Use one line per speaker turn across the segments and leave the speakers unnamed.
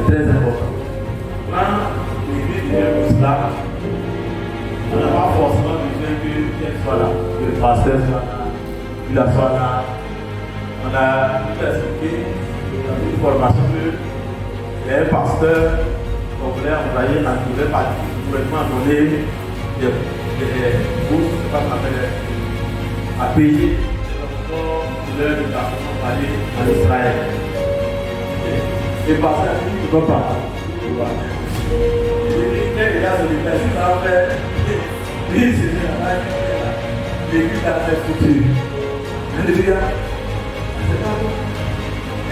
très important. Quand l'église devient comme cela, on n'a pas forcément besoin qu'elle soit là, que le pasteur soit là, qu'il soit là. On a tout expliqué dans une formation que les pasteurs qu'on voulait envoyer dans une nouvelle partie du gouvernement donner des bourses, je ne sais pas comment à payer pour leur déplacement pour aller en Israël. Et pasteur a dit qu'il ne peut pas. Les gars se déplacent, ils vont faire. L'église a fait foutu. Alléluia.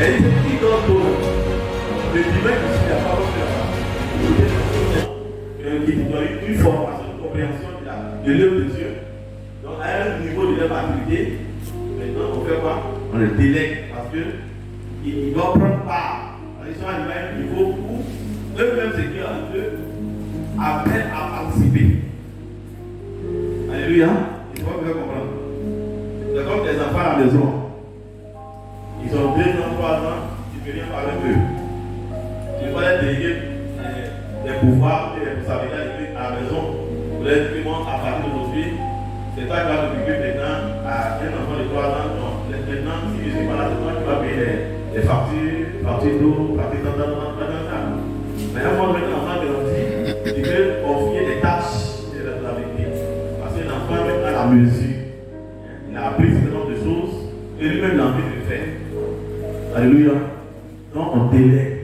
Et il dit dans tout le dimanche, il n'y a pas de une formation, une compréhension de l'œuvre de Dieu. Donc, à un niveau de leur maturité, maintenant, on fait quoi? On le délègue parce qu'il doit prendre part. Ils sont arrivés à un niveau où eux-mêmes, c'est qui apprennent à participer. Alléluia. Il faut bien comprendre. C'est comme des enfants à la maison. Ils ont 2 ans, 3 ans, tu peux rien parler d'eux. Tu peux pas déléguer des pouvoirs et des responsabilités à la maison. Vous leur dites à partir d'aujourd'hui, c'est toi qui vas t'occuper maintenant à un enfant de 3 ans. Non, maintenant, si je ne suis pas là, c'est toi qui vas payer les factures d'eau, factures d'entendre. Mais à un moment donné, l'enfant grandit, tu peux confier des tâches de la responsabilité. Parce que l'enfant, maintenant, à la mesure, il a appris ce genre de choses et lui-même, il a envie de le faire. Alléluia. Donc on délègue.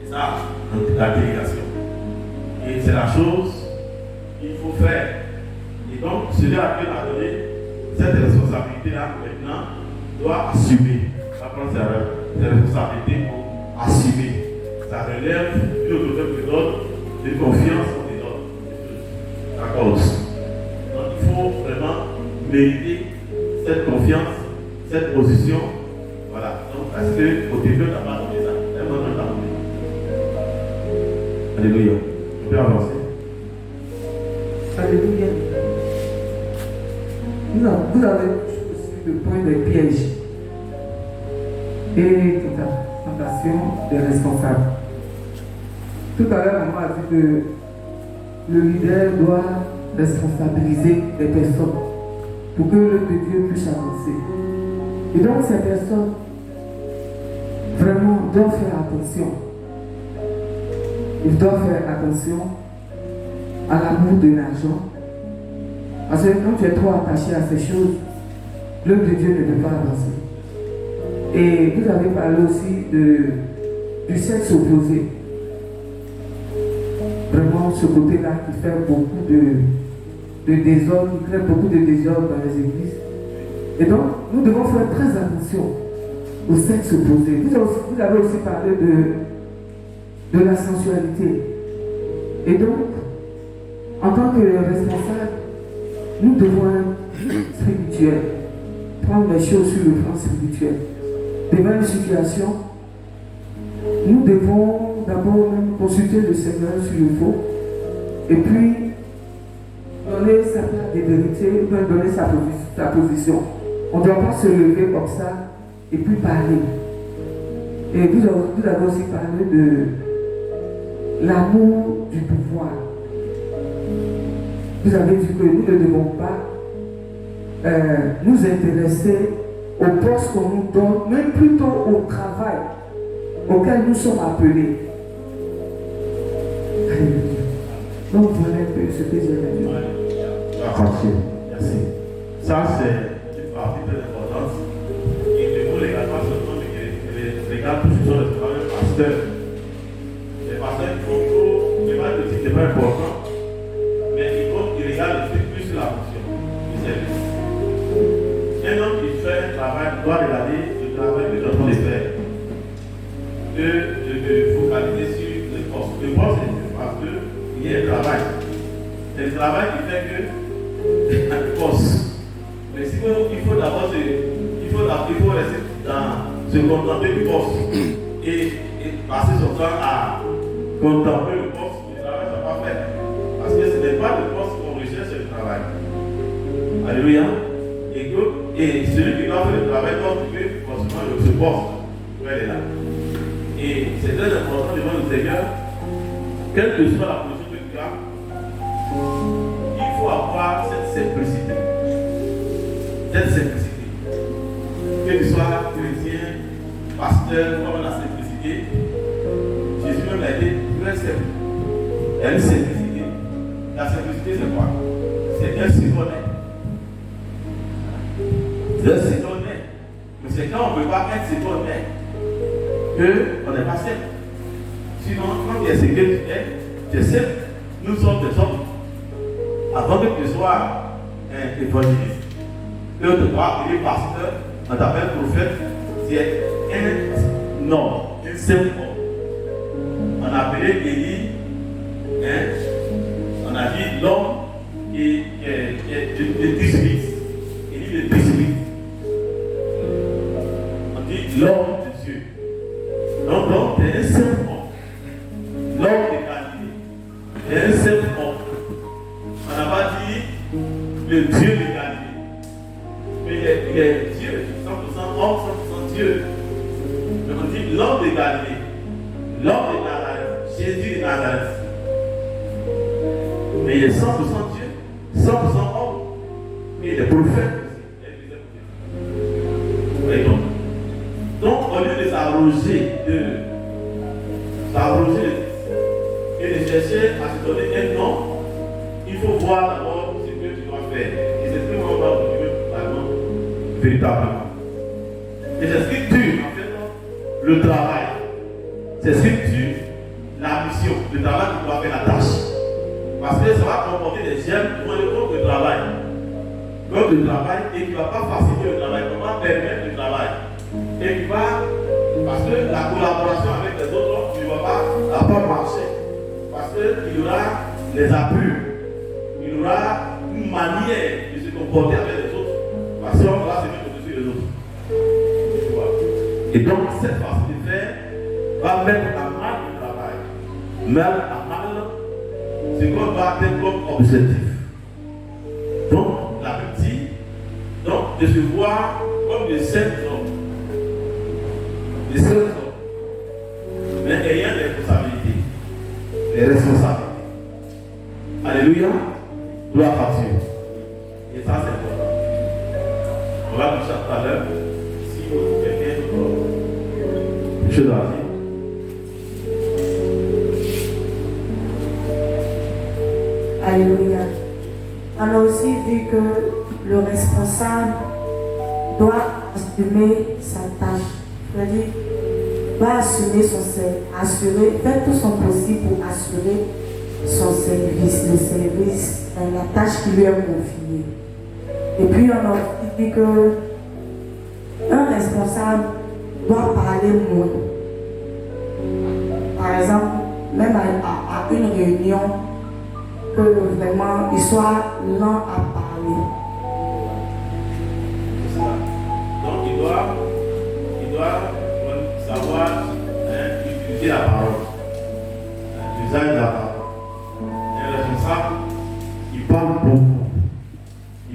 C'est ça, la délégation. Et c'est la chose qu'il faut faire. Et donc, celui à qui on a donné cette responsabilité-là, maintenant, doit assumer. Ça prend ses responsabilités pour assumer. Ça relève d'une autorité de l'autre, de confiance en les autres. D'accord. Donc, il faut vraiment mériter cette confiance, cette position. Voilà, donc parce qu'au début, on n'a pas donné ça. Maintenant, on n'a pas donné. Alléluia. On peut avancer.
Alléluia. Vous avez aussi le point des pièges et de la tentation des responsables. Tout à l'heure, on m'a dit que le leader doit responsabiliser les personnes pour que l'œuvre de Dieu puisse avancer. Et donc ces personnes vraiment doivent faire attention. Ils doivent faire attention à l'amour de l'argent. Parce que quand tu es trop attaché à ces choses, l'œuvre de Dieu ne peut pas avancer. Et vous avez parlé aussi du sexe opposé. Vraiment ce côté-là qui fait beaucoup de désordre, qui crée beaucoup de désordre dans les églises. Et donc, nous devons faire très attention au sexe opposé. Vous avez aussi parlé de la sensualité. Et donc, en tant que responsable, nous devons être spirituels, prendre les choses sur le plan spirituel. Devant une situation, nous devons d'abord consulter le Seigneur sur le faux, et puis donner sa part de vérité, donner sa position. On ne doit pas se lever comme ça et puis parler. Et vous avez aussi parlé de l'amour du pouvoir. Vous avez dit que nous ne devons pas nous intéresser au poste qu'on nous donne, mais plutôt au travail auquel nous sommes appelés. Donc voilà un peu ce que j'ai dit.
Merci. Ça, c'est une partie très importante. Et le mot légalement, c'est le nom de légal pour ce sont les pasteurs. Les pasteurs, il faut le titre n'est pas important, mais il faut qu'il regarde le truc plus sur la fonction du service. Un homme qui fait un travail doit regarder le travail que j'entends de faire. De focaliser sur le poste. Le poste, c'est parce qu'il y a un travail. C'est le travail qui fait que le poste. Mais si il faut d'abord rester se contenter du poste et passer son temps à contempler le poste, le travail ne sera pas fait. Parce que ce n'est pas le poste qu'on recherche, c'est le travail. Alléluia. Et celui qui doit faire le travail doit occuper forcément ce poste. Où elle est là. Et c'est très important devant le Seigneur, quelle que soit la position que tu as, il faut avoir cette simplicité. Cette simplicité. Que tu sois chrétien, pasteur, comme la simplicité, Jésus même l'a dit très simple. Il y a une simplicité. La simplicité, c'est quoi? C'est un honnête. C'est un honnête. Mais c'est quand on ne veut pas être honnête qu'on n'est pas simple. Sinon, quand il y a ce que tu es simple. Nous sommes des hommes. Avant que tu sois un évangéliste, que tu sois appelé pasteur, on t'appelle prophète, c'est un nom, un simple homme. On a appelé Élie, on a dit l'homme de 18. Élie de 18. On dit l'homme de Dieu. Donc l'homme est un simple homme. L'homme de Galilée est un simple homme. On n'a pas dit le Dieu de Galilée. Mais il est Dieu, 100% homme, 100% Dieu. Mais on dit l'homme de Galilée, l'homme de Nazareth, Jésus de Nazareth. Mais il est 100% Dieu, 100% homme. Mais il est prophète aussi. Donc, au lieu de s'arroger et de chercher à se donner un nom, il faut voir d'abord ce que tu dois faire. Et c'est ce que on va aujourd'hui véritablement. Et c'est ce qui tue en fait le travail. C'est ce qui tue la mission, le travail que tu dois faire, la tâche. Parce que ça va comporter des gemmes qui vont aller contre le travail. Contre le travail et qui ne va pas faciliter le travail, comment permettre le travail. Et qui va, parce que la collaboration avec les autres ne va pas marcher. Parce qu'il y aura les appuis. Il y aura une manière de se comporter avec les autres. Parce qu'on va se mettre au-dessus des autres. Et donc, cette façon de faire va mettre à mal le travail. Mettre à mal ce qu'on va atteindre comme objectif. Donc, la petite, donc, de se voir comme des saints hommes. Des saints hommes. Mais ayant des responsabilités. Les responsabilités. Alléluia. Gloire à Dieu. Et ça, c'est important. On va toucher tout à l'heure. Si quelqu'un d'autre, je dois dire.
Alléluia. On a aussi vu que le responsable doit assumer sa tâche. C'est-à-dire, doit assumer son service, faire tout son possible pour assurer son service, le service, la tâche qui lui est confiée. Et puis on a aussi dit que un responsable doit parler moins. Par exemple, même à une réunion, que vraiment il soit lent à parler.
C'est ça. Donc il doit savoir utiliser la parole. L'usage de la parole. Un responsable, il parle beaucoup.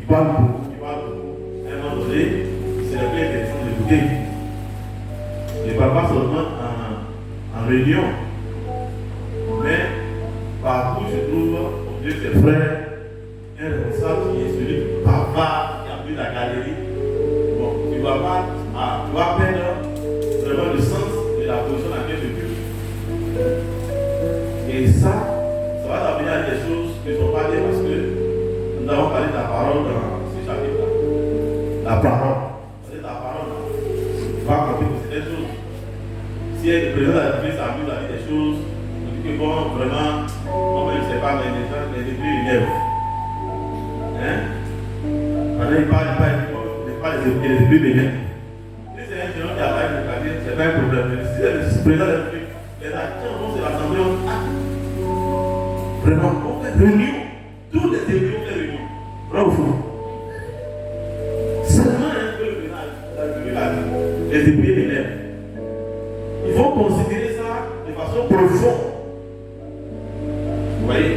À un moment donné, c'est la pleine question d'écouter. Il ne parle pas seulement en réunion, mais partout je trouve au milieu de ses frères un responsable qui est celui qui bavard, qui a pris la galerie. Bon, tu ne vas pas perdre vraiment le sens de la position dans laquelle tu es. Et ça va t'amener à des choses qui ne sont pas dites parce que nous avons parlé de la parole dans ce chapitre-là. La parole. C'est la parole. Tu vas comprendre que c'est des choses. Si le président de la République s'amuse à dire des choses, on dit que bon, vraiment, moi je ne sais pas, mais les gens, les esprits énervent. Hein? Maintenant, il parle des esprits énervent. Si c'est un géant qui a parlé de la vie, ce n'est pas un problème. Mais si c'est le président de la République, les actions vont se rassembler en acte. Vraiment, on fait réunion. Tous les esprits ont fait réunion. Bravo. Seulement un peu le ménage, les esprits énervent. Il faut considérer ça de façon profonde. Vous voyez?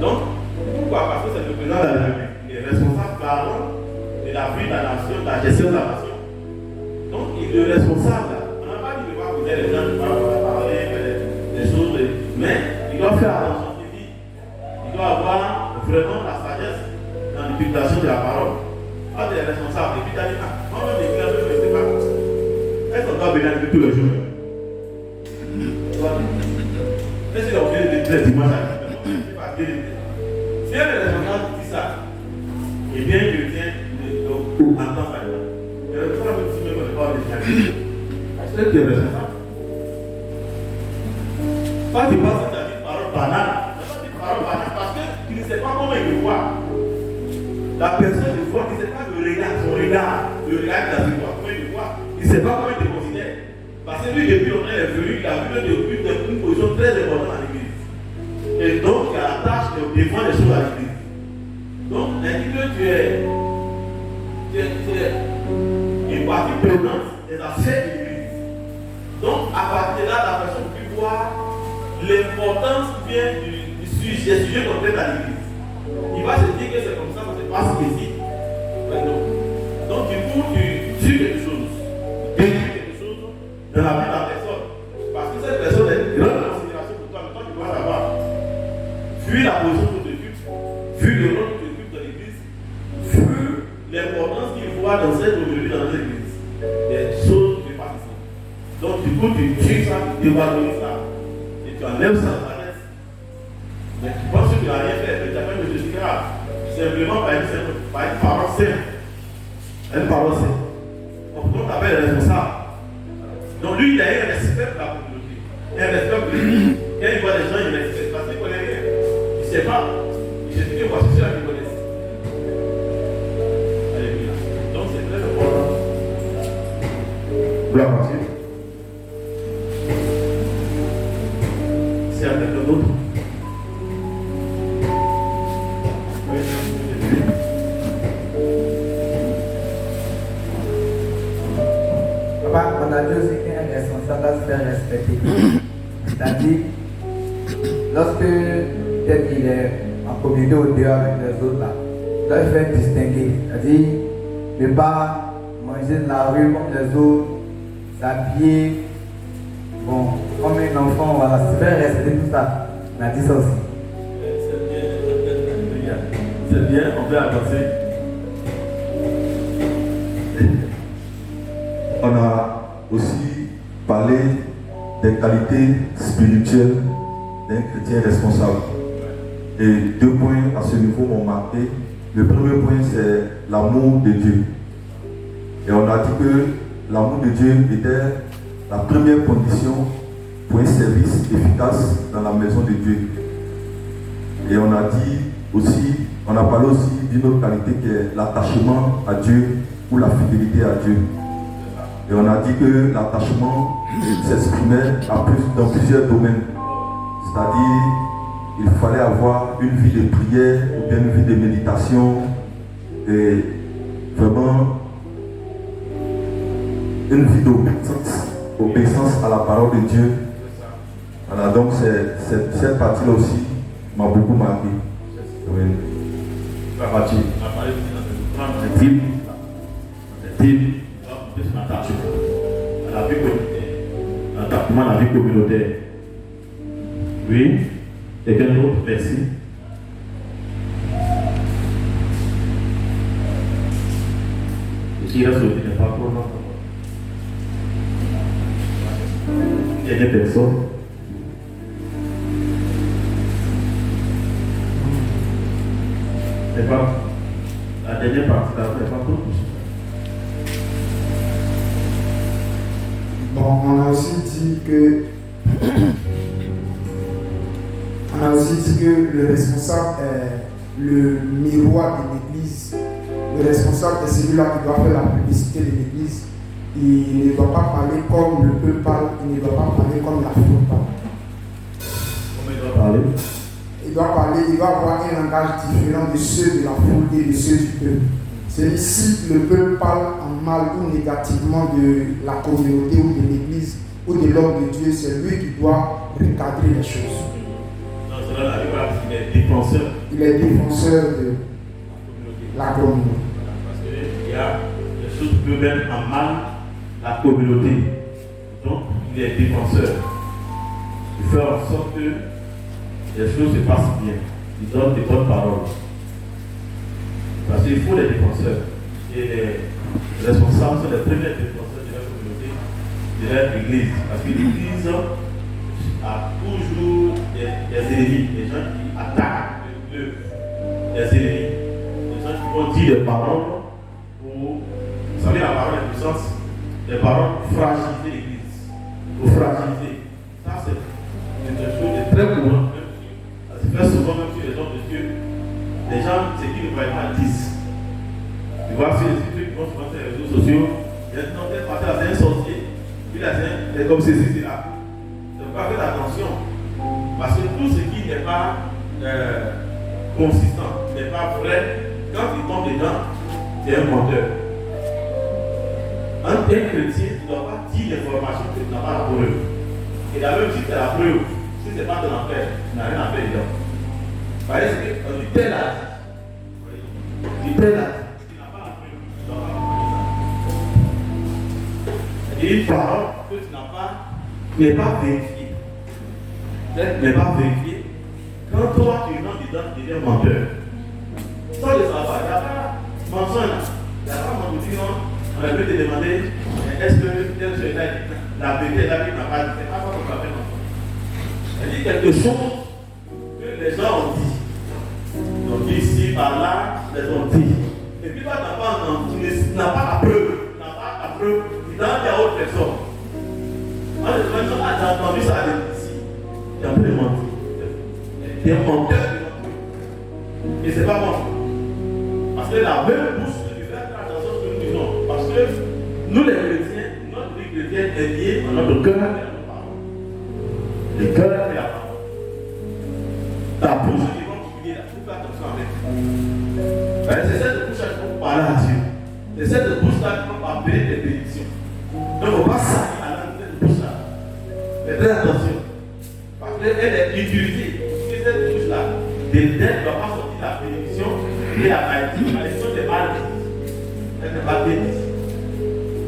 Donc, pourquoi? Parce que c'est le président de la République. Il est responsable parlant de la vie de la nation, de la gestion de la nation. Donc, il est responsable. On n'a pas dit de voir vous êtes les gens. tous les jours. Est-ce qu'il a oublié de dire dimanche à si elle est responsable qui dit ça, et bien je tiens entendre par exemple. Il y a le temps de dire que je parle de Dieu. C'est elle qui est responsable. Pas qu'il passe à dire parole banale. Pas dire parole banale parce qu'il ne sait pas comment il le voit. La personne le voit, il ne sait pas le regard, son regard, le regard qu'il a vu, comment il le voit. Il ne sait pas comment il te considère. Parce que lui, depuis longtemps, il est venu, il a vu une position très importante dans l'église. Et donc, il a la tâche de défendre les choses à l'église. Donc, l'indique que tu es une partie prenante des affaires de l'église. Donc, à partir de là, la personne peut voir l'importance bien du sujet, des sujets qu'on traite à l'église. Il va se dire que c'est comme ça, c'est pas ce ici. Donc, du coup, tu tues quelque chose. Tu détruis quelque chose dans la vie de la personne. Parce que cette personne est grande considération pour toi, mais toi, tu dois savoir. Vu la position que tu occupes, vu le rôle que tu occupes dans l'église, vu l'importance qu'il voit dans cette aujourd'hui dans l'église, des choses que tu fais ici. Donc, du coup, tu tues ça, tu dévalorises ça, et tu enlèves ça de ta tête. Mais tu penses que tu n'as rien fait, mais tu as fait de Jésus grave. Simplement par une parole simple. Une parole simple. Donc, tu appelles le responsable. Donc, lui, il a un respect pour la communauté. Un respect pour l'église. Quand il voit les gens, il respecte parce qu'il ne connaît rien. Il ne sait pas. Il se dit que voici ceux-là qui connaissent. Alléluia. Donc, c'est très important. Gloire à Dieu. C'est à quelqu'un d'autre.
On a dit aussi qu'un responsable doit se faire respecter. C'est-à-dire, lorsque peut-être il est en communauté au dehors avec les autres là, il doit se faire distinguer. C'est-à-dire, ne pas manger de la rue comme les autres, s'habiller, bon, comme un enfant, voilà, se faire respecter tout ça. On a dit ça aussi.
C'est bien, on peut avancer.
On a aussi parlé des qualités spirituelles d'un chrétien responsable. Et 2 points à ce niveau m'ont marqué. Le premier point, c'est l'amour de Dieu. Et on a dit que l'amour de Dieu était la première condition pour un service efficace dans la maison de Dieu. Et on a dit aussi, on a parlé aussi d'une autre qualité qui est l'attachement à Dieu ou la fidélité à Dieu. Et on a dit que l'attachement s'exprimait dans plusieurs domaines. C'est-à-dire, il fallait avoir une vie de prière ou bien une vie de méditation et vraiment une vie d'obéissance à la parole de Dieu. Voilà, donc cette partie-là aussi m'a beaucoup marqué. Oui.
La partie, on a parlé de type, à la vie communautaire, l'attachement à la vie communautaire. Oui, quelqu'un d'autre, merci. Ici, il reste n'est pas pour moi. Dernière personne. C'est pas la dernière partie, c'est pas pour tous.
Bon, on a aussi dit que le responsable est le miroir de l'église. Le responsable est celui-là qui doit faire la publicité de l'église. Il ne doit pas parler comme le peuple parle, il ne doit pas parler comme la foule parle.
Comment il doit parler?
Il doit avoir un langage différent de ceux de la foule et de ceux du peuple. C'est ici le peuple parle en mal ou négativement de la communauté ou de l'église ou de l'homme de Dieu, c'est lui qui doit recadrer les choses.
Non, c'est là il est défenseur.
Il est défenseur de la communauté.
Parce qu'il y a des choses qui peuvent mettre en mal la communauté. Donc, il est défenseur. Il fait en sorte que les choses se passent bien. Il donne des bonnes paroles. Parce qu'il faut des défenseurs. Et les responsables sont les premiers défenseurs de la communauté. de leur église. Parce que l'église a toujours des ennemis, des gens qui attaquent l'œuvre, des ennemis, des gens qui vont dire des paroles pour, vous savez, la parole est puissante, des paroles pour fragiliser l'église, pour fragiliser. Ça, c'est quelque chose de très courant. Ça se fait souvent même sur les hommes de Dieu. Les gens, ce qu'ils ne voient pas, disent. Tu vois, sur les trucs qui vont souvent sur les réseaux sociaux, il y a une tête partie, c'est un sorcier, puis là, c'est comme ceci, c'est là. Donc, faites attention, parce que tout ce qui n'est pas consistant, n'est pas vrai, quand il tombe dedans, c'est un menteur. Un chrétien, tu ne dois pas dire l'information que tu n'as pas la preuve. Et la même si tu as la preuve, si ce n'est pas de l'enfer, tu n'as rien à faire dedans. Parce qu'on dit tel âge, tu tel âge, tu n'as pas la preuve, tu ne dois pas faire ça. Et une parole que tu n'as pas, tu n'es pas vérifié. Tu n'es pas vérifié. Quand toi tu rentres dedans, tu deviens menteur. Sans le savoir, il n'y a pas mensonge. Il n'y a pas mensonge. On peut te demander est-ce que tel chose la vérité là qui n'a pas dit, c'est pas qu'on va faire mensonge. Elle dit quelque chose que les gens ont dit. Ils ont dit ici, par là, ils ont dit. Et puis toi, tu n'as pas la preuve. Tu n'as pas la preuve. Tu donnes à autre personne. Moi, j'ai entendu ça ici. Tu as peu menti. Tu es un menteur. Et c'est pas bon. Parce que la même bouche ne fait pas attention à ce que nous disons. Parce que nous, les chrétiens, notre vie chrétienne est liée à notre cœur et à notre parole. Le cœur et la parole. Ta bouche qui va publier là, il faut faire attention avec. C'est cette bouche-là qui va parler à Dieu. C'est cette bouche-là qui va appeler des bénédictions. Donc, il ne faut pas salir à cette bouche-là. Faites très attention. Parce qu'elle est utilisée. C'est cette bouche-là. D'elle ne doit pas sortir la bénédiction et la malédiction n'est pas bénédiction. Elle n'est pas bénédiction.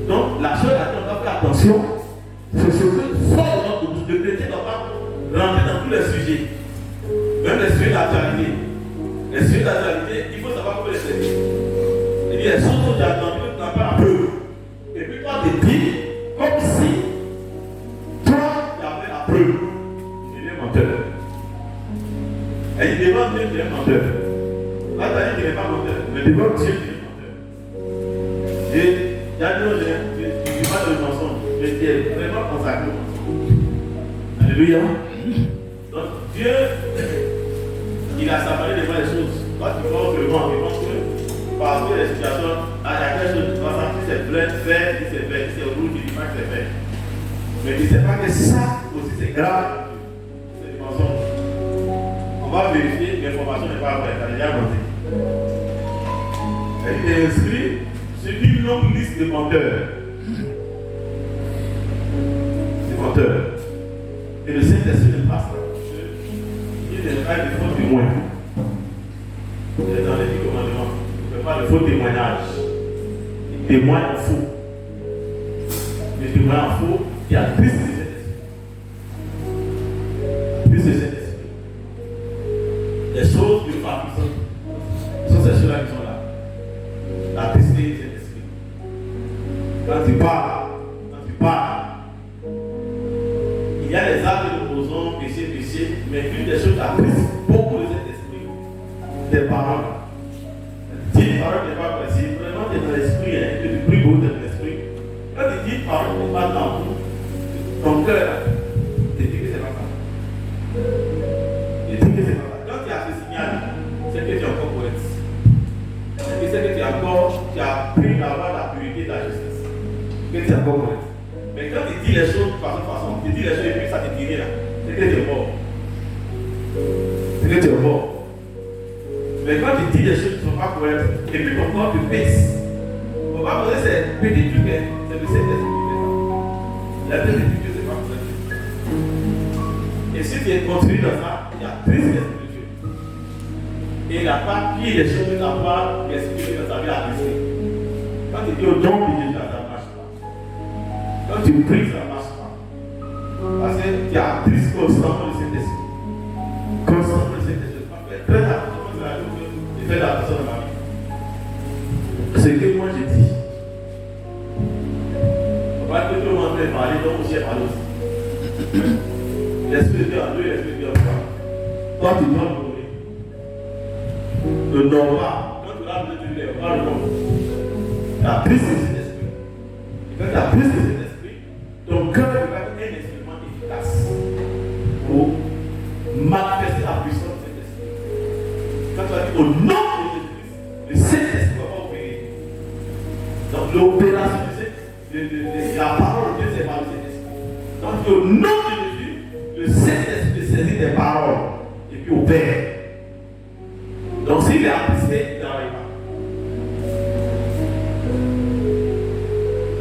Donc, la chose à laquelle on doit faire attention, c'est ce que sort de notre bouche. Le chrétien ne doit pas rentrer dans tous les sujets. Même les sujets d'actualité. Les sujets d'actualité, il faut savoir comment les traiter. Il dit les choses que tu as entendues, tu n'as pas la preuve. Et puis toi, tu dis, comme si toi, tu avais la preuve. Il est menteur. Et il devant Dieu, tu es menteur. Là, tu as dit qu'il n'est pas menteur. Mais devant Dieu, tu es menteur. Et il y a des gens, je ne dis pas de mensonge, mais tu es vraiment consacré au mensonge. Alléluia. Donc, Dieu, il a séparé des fois les choses. Toi, tu penses que bon, tu penses que parce que les situations, il y a quelque chose, tu vas savoir si c'est plein, fait, si c'est fait, si c'est rouge, tu ne dis pas que c'est fait. Mais tu ne sais pas que ça aussi c'est grave. C'est du mensonge. On va vérifier, l'information n'est pas vraie, ça a déjà monté. Elle est inscrite sur une longue liste de menteurs. Des menteurs. Et le Saint-Esprit ne passe pas. Il ne fait pas de faux témoins. Il est dans les 10 commandements. Il ne fait pas de faux témoignages. Il témoigne en faux. Il témoigne en faux qui a triste de Saint-Esprit. Triste de Saint-Esprit. Les choses de fabrication sont ces choses-là qui sont là. La tristesse de Saint-Esprit. Quand tu parles, il y a les actes de l'opposant, péché, mais une des choses qui attristent beaucoup de cet esprit, des paroles. Si une parole n'est pas précise, vraiment tu es dans l'esprit, que tu pries beaucoup dans l'esprit. Quand tu dis une parole n'est pas dans ton cœur, tu dis que c'est pas ça. Tu dis que c'est pas ça. Quand tu as ce signal, c'est que tu es encore poète. C'est que tu as pris d'avoir la purité de la justice. Que tu es encore poète. Mais quand tu dis les choses de façon, tu dis les choses et puis ça te dit rien, c'est que tu es mort. C'est que tu es mort. Mais quand tu dis des choses qui ne sont pas correctes, et puis ton corps te baisse, on va poser ces petits trucs, c'est le Saint-Esprit qui fait ça. La petite truc, c'est pas correct. Et si tu es continu dans ça, il y a triste l'Esprit de Dieu. Et il n'a pas pris les choses à voir l'Esprit de Dieu dans sa vie à briser. Quand tu dis au don de Jésus, ça ne marche pas. Quand tu pries, ça ne marche pas. Parce que tu as triste constamment le Saint-Esprit. Constamment le Saint-Esprit. Très attention à la chose et fais attention à ma vie. Ce que moi je dis, on va que tout le monde peut parler donc aussi est parlé aussi. L'esprit de Dieu en 2, l'esprit de Dieu en 3. Toi, tu dois l'honorer. Ne dors pas. Quand tu l'as besoin de lui, pas le monde. La prise de cet esprit. Et quand tu as prise de cet esprit, ton cœur va être un instrument efficace pour manifester la puissance de cet esprit. Quand tu as dit au nom de Jésus-Christ, le Saint-Esprit va opérer. Donc l'opération de la parole de Dieu, c'est par le Saint-Esprit. Donc au nom de Jésus, le Saint-Esprit saisit des paroles et puis opère. Donc s'il est attristé, il ne travaille pas.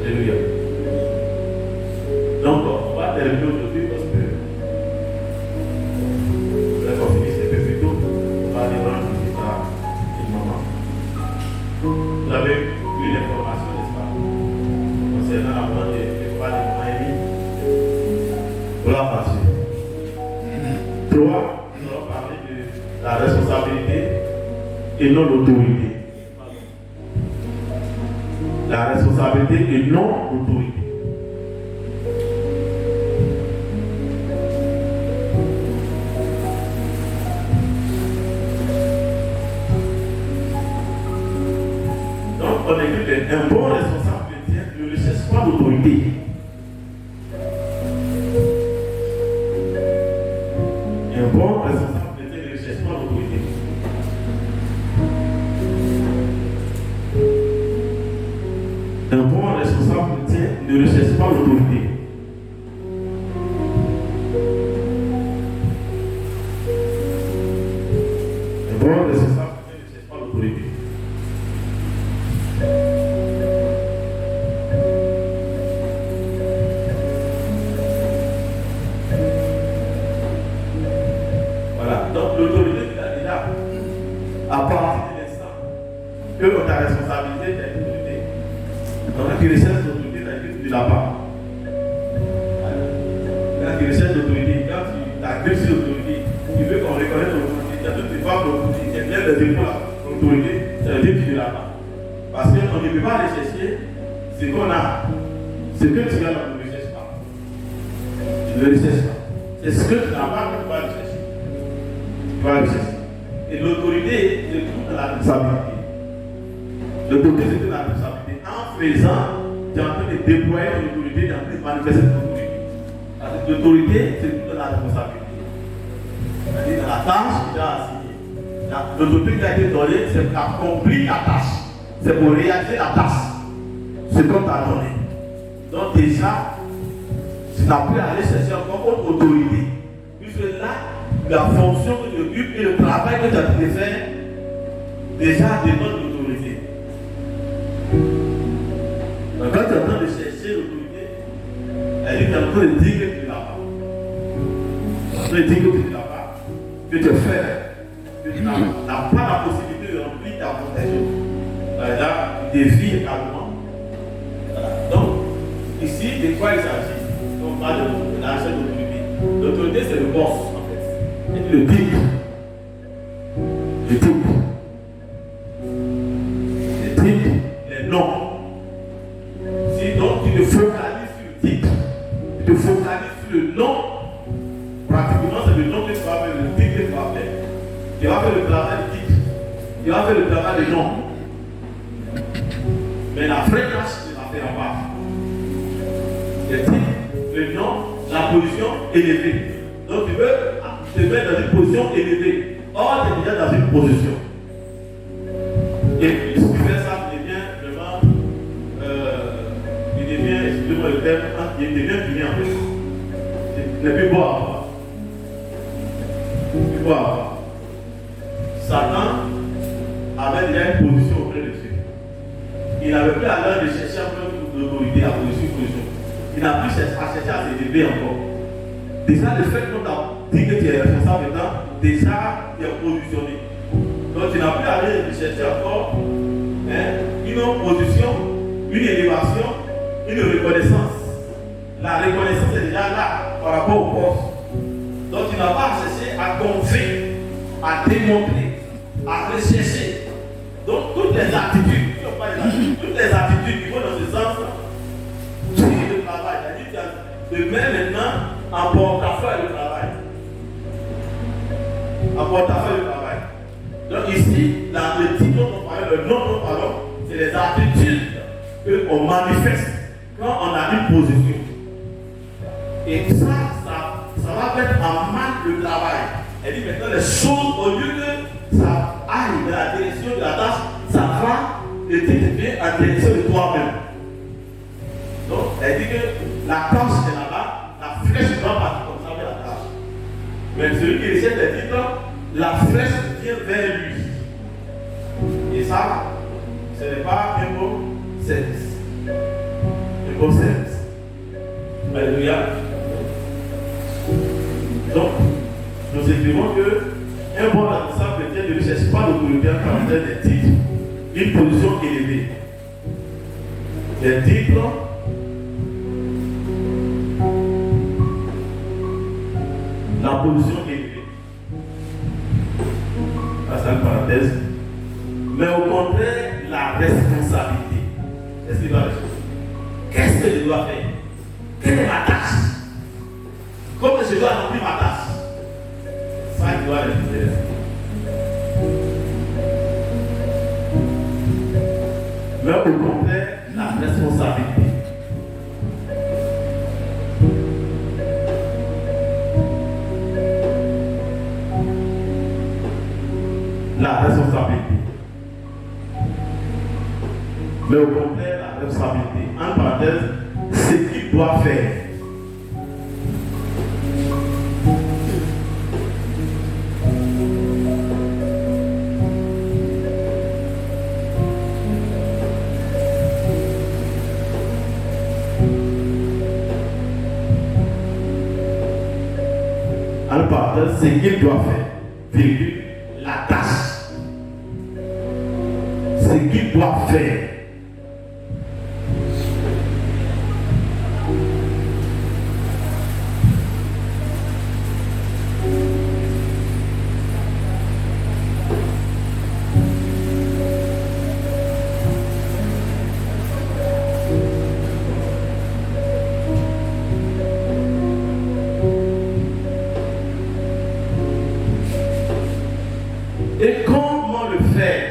Alléluia. Donc on va terminer aujourd'hui parce que là on finit un peu plus tôt. On va aller rendre ça une maman. Vous avez eu l'information, n'est-ce pas, concernant la mort des frères de Moïse. Voilà, parce que 3, nous allons parler de la responsabilité et non l'autorité. La responsabilité et non l'autorité. Donc, on écrit qu'un bon responsable chrétien ne recherche pas l'autorité. Un bon responsable chrétien ne recherche pas l'autorité. Un bon responsable chrétien ne recherche pas l'autorité. Un bon responsable chrétien ne recherche pas l'autorité. Voilà. Donc l'autorité tu l'as déjà. À partir de l'instant que ta responsabilité est l'autorité. Donc quand tu recherches l'autorité, tu ne l'as pas. Quand tu recherches l'autorité, quand tu t'agrippes sur l'autorité, tu veux qu'on reconnaisse l'autorité, tu as toutes les femmes l'autorité, tu lèves les épaules à l'autorité, ça veut dire que tu ne l'as pas. Parce qu'on ne peut pas aller chercher ce qu'on a. Ce que tu as, on ne le recherche pas. Tu ne le recherches pas. C'est ce que tu n'as pas que tu vas le chercher. Tu vas le chercher. Et l'autorité, c'est toute la responsabilité. L'autorité, c'est toute la responsabilité. En faisant, tu es en train de déployer l'autorité, tu es en train de manifester l'autorité. L'autorité, c'est toute la responsabilité. C'est-à-dire, dans la tâche que tu as assignée. L'autorité qui a été donnée, c'est d'accomplir la tâche. C'est pour réaliser la tâche. Ce qu'on t'a donné. Donc déjà, tu n'as plus à aller chercher encore autre autorité. Puisque là, la fonction que tu occupes et le travail que tu as pu faire, déjà demande l'autorité. Donc quand tu es en train de chercher l'autorité, elle est en train de dire que tu ne l'as pas. En train de dire que tu ne l'as pas, que tu es faible, que tu n'as pas la possibilité de remplir ta fonction. Là, tu défies également. Voilà. Donc, ici, de quoi il s'agit? On parle de la chaîne d'autorité. L'autorité, c'est le boss, en fait. C'est le type. Le type. Le type, les noms. Si donc tu te focalises sur le type, tu te focalises sur le nom, pratiquement c'est le nom que tu vas faire, le type que tu vas faire. Tu vas faire le travail du type. Tu vas faire le travail du nom. Mais la vraie tâche, tu ne la feras pas. Le titre, le nom, la position élevée. Donc tu veux te mettre dans une position élevée. Or, tu es déjà dans une position. Et puis, si tu fais ça, tu deviens vraiment. Tu deviens, excusez-moi le terme, il devient fini en fait. Tu n'es plus beau à voir. Plus beau à voir. Satan avait déjà une position auprès de Dieu. Il n'avait plus à l'heure de chercher encore l'autorité, la position. Il n'a plus à chercher à s'élever encore. Déjà, le fait qu'on t'a dit que tu es responsable maintenant, déjà, tu es positionné. Donc, tu n'as plus à aller chercher encore une position, une élévation, une reconnaissance. La reconnaissance est déjà là par rapport au poste. Donc, tu n'as pas à chercher à convaincre, à démontrer, à rechercher. Donc, toutes les attitudes, toutes les attitudes qui vont dans ce sens, tu le travail, c'est-à-dire de mettre maintenant en portefeuille le travail. En portefeuille le travail. Donc ici, le titre dont on parle, le nom dont on parle, c'est les attitudes qu'on manifeste quand on a une position. Et ça va mettre en mal le travail. Elle dit maintenant les choses, au lieu que ça aille dans la direction de la tâche, ça va te déterminer en direction de toi-même. Donc elle dit que la tâche est là-bas, la flèche ne va pas comme ça vers la tâche. Mais celui qui essaie de dire, la flèche vient vers lui. Et ça, ce n'est pas un bon service. Un bon service. Alléluia. Donc, nous écrivons que un bon responsable chrétien ne cherche pas l'autorité en caractère des titres, une position élevée. Les titres, la position élevée. Ça, c'est une parenthèse. Mais au contraire, la responsabilité. Qu'est-ce qu'il doit faire? Qu'est-ce que je dois faire? Quelle est ma tâche? Comment je dois accomplir ma tâche? Ça, il doit le faire. Mais au contraire, la responsabilité. La responsabilité. Mais au contraire, la responsabilité. En parenthèse, ce qu'il doit faire. En parenthèse, ce qu'il doit faire. Virgule, la tâche. Ce qu'il doit faire. Et comment le faire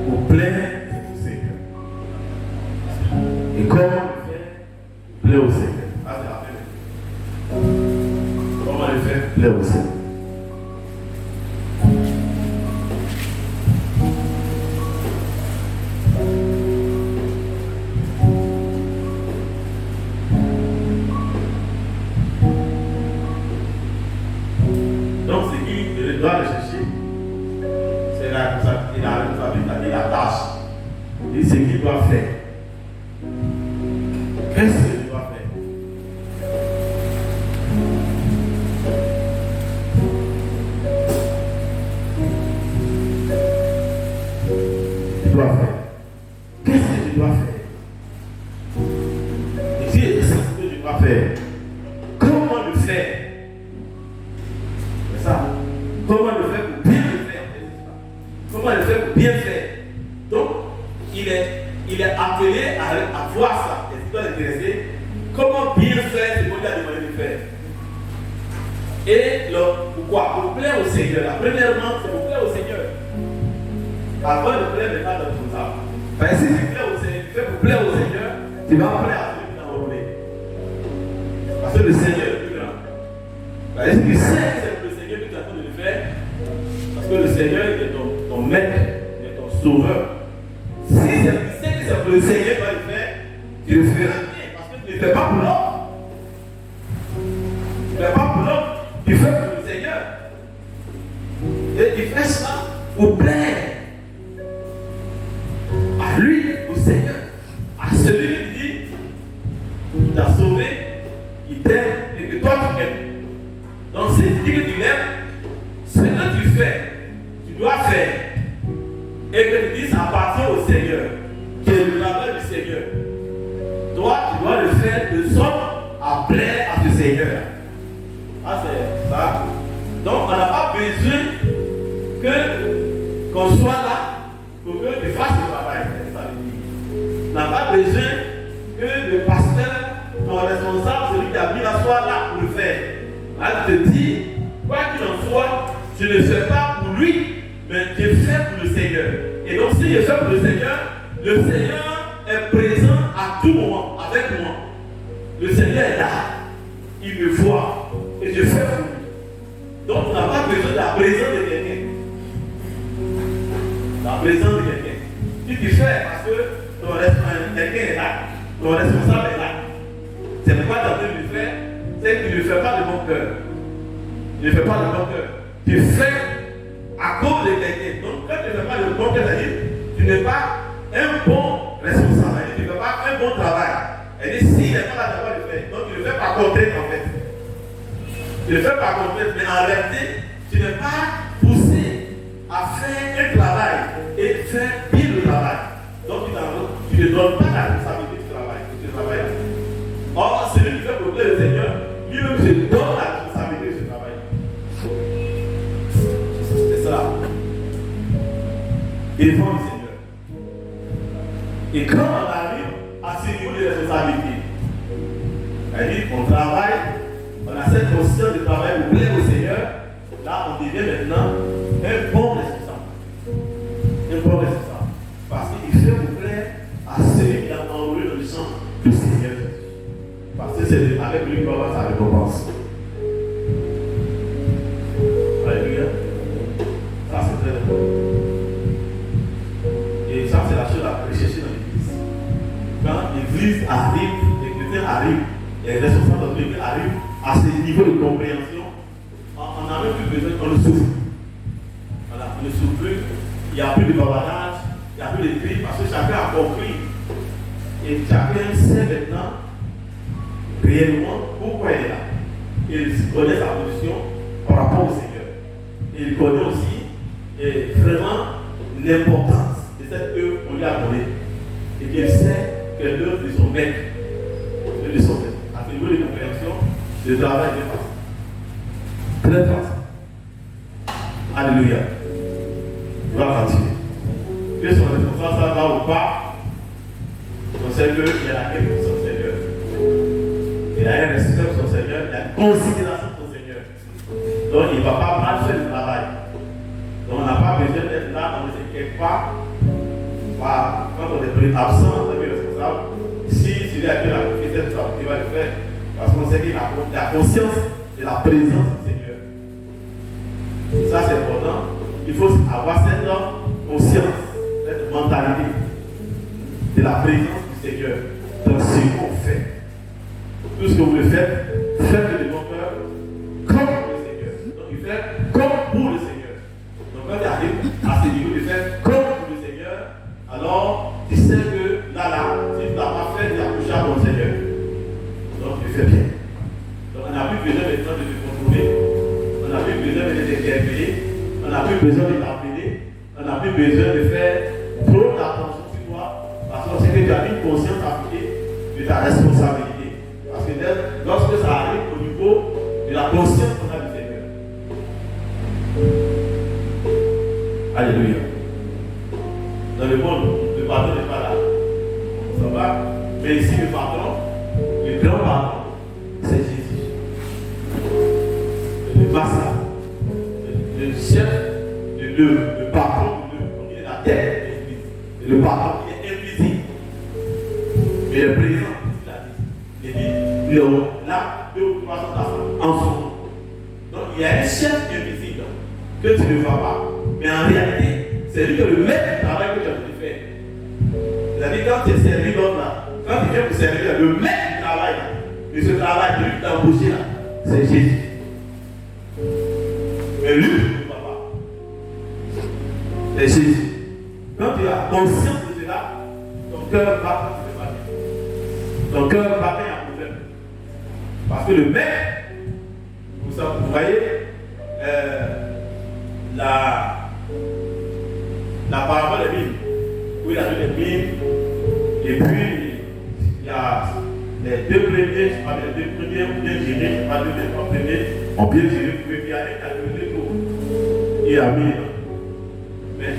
au plein du Seigneur? Et comment le faire au plein au Seigneur? Comment le faire au plein au Seigneur? Donc, ce qu'il doit rechercher, c'est la responsabilité, la tâche. Et ce qu'il doit faire. Qu'est-ce qu'il doit faire? Il doit faire. Qu'est-ce que je dois faire? Et si c'est ce que je dois faire, comment le faire? C'est ça. Comment le faire pour bien le faire? Comment le faire pour bien faire? Donc, il est appelé à voir ça. Est-ce qu'il doit l'intéresser? Comment bien faire ce qu'on lui a demandé de faire? Et pourquoi? Pour plaire au Seigneur. Premièrement, c'est pour plaire au Seigneur. Avant de plaire maintenant dans tout ça. Parce que si tu plais au Seigneur, tu fais pour plaire au Seigneur, tu vas plaire à celui qui t'a enrôlé. Parce que le Seigneur est plus grand. Parce que tu sais que c'est le Seigneur qui t'attend de le faire. Parce que le Seigneur est ton maître, il est ton sauveur. Si tu sais que c'est pour le Seigneur qui va le faire, tu le feras bien. Parce que tu ne le fais pas pour l'homme. Tu ne le fais pas pour l'homme, tu fais pour le Seigneur. Et tu fais ça pour plaire à lui, au Seigneur, à celui qui dit, il t'a sauvé, il t'aime et que toi tu aimes. Donc si tu dis que tu l'aimes, ce que tu fais, tu dois faire. Et que tu dis, ça appartient au Seigneur, qui est le travail du Seigneur. Toi, tu dois le faire de sorte à plaire à ce Seigneur. Ah, c'est ça. Donc on n'a pas besoin qu'on soit là pour que tu fasses le travail. On n'a pas besoin que le pasteur t'organise t'a mis là, sois là pour le faire. Là, tu te dis, quoi qu'il en soit, je ne fais pas pour lui, mais je fais pour le Seigneur. Et donc, si je fais pour le Seigneur est présent à tout moment avec moi. Le Seigneur est là. Il me voit. Et je fais pour lui. Donc, on n'a pas besoin de la présence de quelqu'un. La présence de quelqu'un. Si tu fais parce que quelqu'un est là, ton responsable est là. C'est pourquoi tu as envie de le faire. C'est que tu ne le fais pas de bon cœur. Tu ne le fais pas de bon cœur. Tu fais à cause de quelqu'un. Donc, quand tu ne fais pas de bon cœur, tu n'es pas un bon responsable. Tu ne fais pas un bon travail. Et s'il n'est pas là, tu vas le faire. Donc, tu ne le fais pas contrainte en fait. Tu ne le fais pas contrainte, mais en réalité, tu n'es pas poussé à faire un travail et faire bien le travail. Donc, tu ne donnes pas la responsabilité du travail. Or, celui qui fait progrès le Seigneur, lui-même se donne la responsabilité de ce travail. C'est ça. Il défend le Seigneur. Et quand on arrive à ce niveau de responsabilité, c'est-à-dire qu'on travaille, on a cette conscience de travail pour plaire au Seigneur, là on devient maintenant un bon responsable. Un bon responsable. Parce qu'il fait pour plaire à celui qui a enroulé dans le sang du Seigneur. Parce que c'est avec lui qu'on va avoir sa récompense. Alléluia. Ça c'est très important. Et ça c'est la chose à rechercher dans l'église. Quand l'église arrive, les chrétiens arrivent, et les responsables de l'église arrivent à ce niveau de compréhension, on n'a même plus besoin qu'on le souffre. Voilà, on ne souffre plus, il n'y a plus de bavardage, il n'y a plus de cris, parce que chacun a compris. Et chacun sait maintenant réellement pourquoi il est là. Il connaît sa position par rapport au Seigneur. Il connaît aussi vraiment l'importance de cette œuvre qu'on lui a donnée. Et qu'il sait que l'œuvre de son maître, de son maître, à ce niveau de compréhension, le travail est facile. Très facile. Alléluia. On va continuer. Que son responsable ça va ou pas, on sait qu'il y a la quête pour son Seigneur. Il a un respect pour son Seigneur, il a une considération pour son Seigneur. Donc il ne va pas mal faire le travail. Donc on n'a pas besoin d'être là, on ne sait quelque part. Quand on est absent en tant que responsable, si celui à qui on a confié cette chose, il va le faire. Parce qu'on sait qu'il a la conscience de la présence du Seigneur. Et ça c'est important. Il faut avoir cette conscience, cette mentalité de la présence du Seigneur dans ce qu'on fait. Tout ce que vous le faites, faites-le de bon cœur, comme pour le Seigneur. Donc il fait comme pour le Seigneur. Donc quand tu arrives à ce niveau de faire comme pour le Seigneur, alors tu sais que là, si tu n'as pas fait, tu as touché à ton Seigneur. Donc tu fais bien. Donc on n'a plus besoin maintenant de te contrôler, on n'a plus besoin de t'interpeller, on n'a plus besoin de t'appeler, on n'a plus besoin de faire trop d'attention sur toi, parce qu'on sait que tu as une conscience appliquée de ta responsabilité. Parce que lorsque ça arrive au niveau de la conscience qu'on a du Seigneur. Alléluia. Dans le monde, le patron n'est pas là. Ça va. Mais ici, le patron, le grand patron, c'est Jésus. Le master, le chef de l'œuvre, le patron de l'œuvre, il est la tête de l'Église. Et le patron, il est invisible. Mais le présent, il dit, il est là, 2 ou 3 ans en son nom. Donc il y a un chef invisible que tu ne vois pas. Mais en réalité, c'est lui que le maître du travail que tu as voulu faire. C'est-à-dire quand tu es servi l'autre là, quand tu viens pour servir le maître du travail là, de ce travail, de lui qui t'a embauché là, c'est Jésus. Mais lui, tu ne vois pas. C'est Jésus. Quand tu as conscience de cela, ton cœur bat quand tu ne pas bien. Ton cœur bat bien un problème. Parce que le maître, vous voyez, la parabole des mines, où il a donné les mines, et puis il y a les 2 premiers, je parle des 2 premiers ont bien géré, je parle des 3 premiers ont bien géré, puis il y a les calculé tout. Il a mis. Mais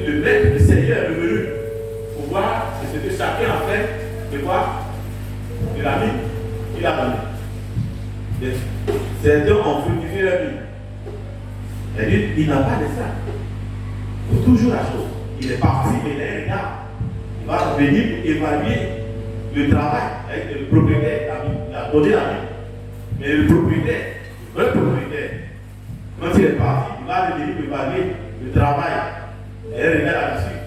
le maître, le Seigneur est venu pour voir ce que chacun a fait de quoi? De la mine. Il a donné. Certains ont fructifié leur vie. C'est-à-dire, il n'a pas de ça. Il faut toujours la chose. Il est parti, mais il est un gars. Il va venir pour évaluer le travail avec le propriétaire. Il a donné la vie. Mais le propriétaire, quand il est parti, il va venir pour évaluer le travail. Et il regarde là-dessus.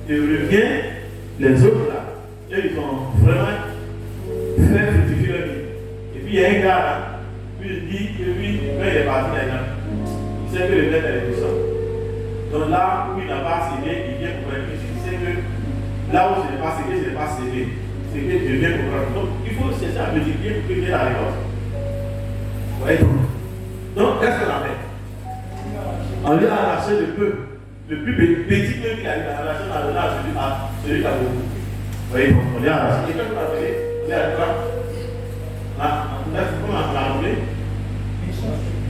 Et il revient, les autres là, eux, ils ont vraiment fait fructifier leur vie. Et puis il y a un gars là, puis il dit que lui, quand il est parti là, il sait que le maître est puissant. Donc là où il n'a pas cédé, il vient pour réfléchir. Il sait que là où je n'ai pas cédé, je n'ai pas cédé. C'est que je viens pour prendre. Donc il faut chercher à multiplier pour que j'ai la réponse. Vous voyez? Donc qu'est-ce qu'on a fait? On lui a arraché le peu. Le plus petit peu qu'il a eu, on a arraché à celui qui a beaucoup. Vous voyez? On lui a arraché. Et quand on a fait, on a dit quoi? Comment on l'a nommé?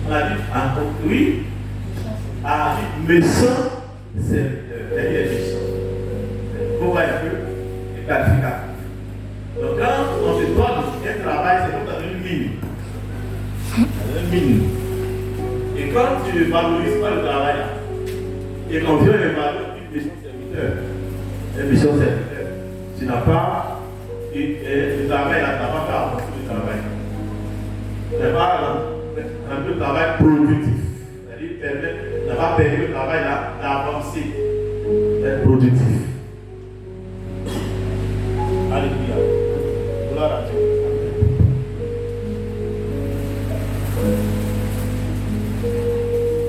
On a dit, oui. Ah, méchant, c'est méchant. Vous voyez un peu les qualificatifs. Donc quand on se donne un travail, c'est comme dans une mine. Dans une mine. Et quand tu ne valorises pas le travail, et qu'on vient évaluer une mission serviteur, un méchant serviteur, tu n'as pas, le travail, tu n'as pas fait avancer le travail. Tu n'as pas un peu de travail productif. C'est-à-dire, n'a pas permis le travail d'avancer, d'être productif. Alléluia. Gloire à Dieu.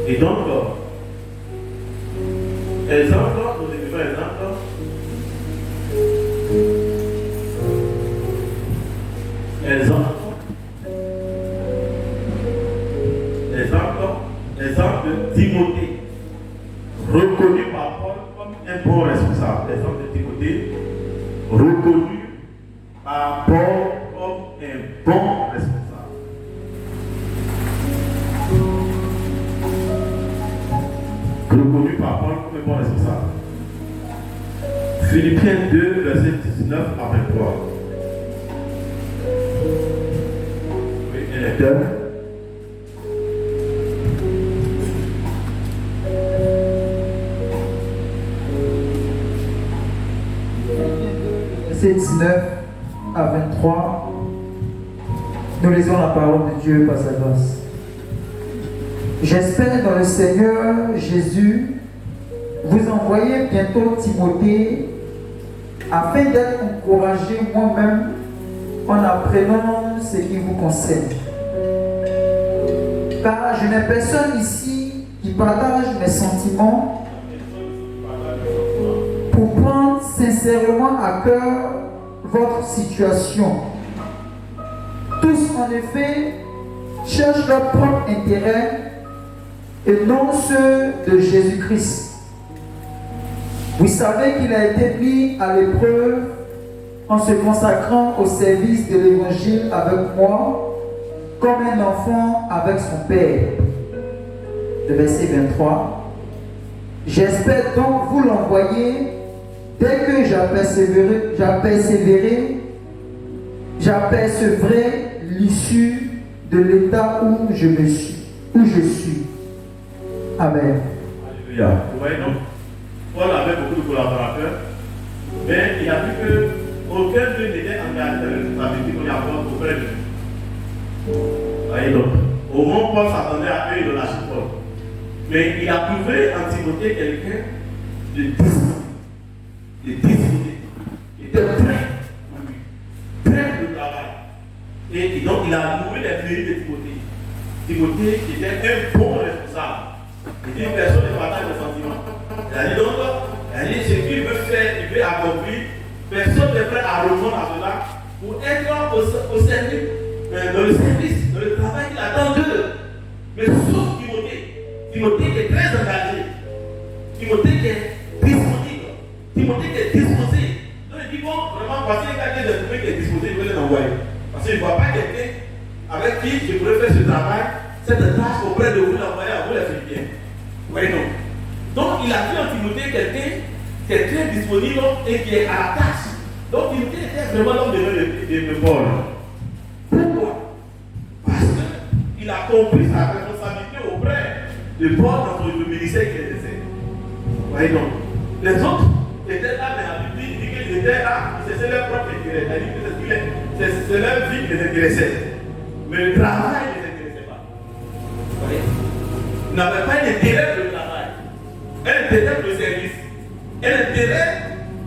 Et donc, exemple, nous écrivons exemple. Exemple de Timothée, reconnu par Paul comme un bon responsable. L'exemple de Timothée, reconnu par Paul comme un bon responsable. Reconnu par Paul comme un bon responsable. Philippiens 2, verset 19 à 23. Oui, un lecteur.
Verset 19 à 23, nous lisons la parole de Dieu par sa grâce. J'espère dans le Seigneur Jésus vous envoyer bientôt Timothée afin d'être encouragé moi-même en apprenant ce qui vous concerne. Car je n'ai personne ici qui partage mes sentiments pour prendre sincèrement à cœur votre situation. Tous en effet cherchent leur propre intérêt et non ceux de Jésus-Christ. Vous savez qu'il a été mis à l'épreuve en se consacrant au service de l'évangile avec moi, comme un enfant avec son père. Le verset 23. J'espère donc vous l'envoyer dès que j'apercevrai l'issue de l'état où je suis. Amen.
Alléluia. Vous voyez donc, Paul avait beaucoup de collaborateurs, mais il a vu qu'aucun d'eux n'était engagé dans le responsabilité qu'on lui apporte auprès de lui. Vous voyez donc, au moment où Paul s'attendait à eux, il le lâchait Paul. Mais il a trouvé en Timothée quelqu'un de discipliné, qui était prêt pour lui, prêt pour le travail. Et donc il a loué les mérites de Timothée. Timothée qui était un bon responsable. Il dit une personne ne partage de sentiments. Il a dit donc, ce qu'il veut faire, il veut accomplir. Personne n'est prêt à répondre à cela pour être au service, dans le service, dans le travail qu'il attend d'eux. Mais sauf Timothée. Timothée qui est très engagé. Timothée qui est disponible. Timothée qui est disposé. Donc il dit bon, vraiment, voici un gars qui est disposé, je vais l'envoyer. Parce qu'il ne voit pas quelqu'un avec qui je pourrais faire ce travail, cette tâche auprès de vous, l'envoyer à vous les Philippiens. Vous voyez non? Donc il a vu en Timothée quelqu'un qui est très disponible et qui est à la tâche. Donc Timothée était vraiment l'homme de Paul. Pourquoi il a compris sa responsabilité auprès de Paul dans le ministère qu'il exerçait. Voyez donc, les autres étaient là, mais la Bible dit qu'ils étaient là, c'est leur propre intérêt. C'est leur vie qui les intéressait. Mais le travail ne les intéressait pas. Vous voyez? Ils n'avaient pas un intérêt pour le travail, un intérêt pour le service, un intérêt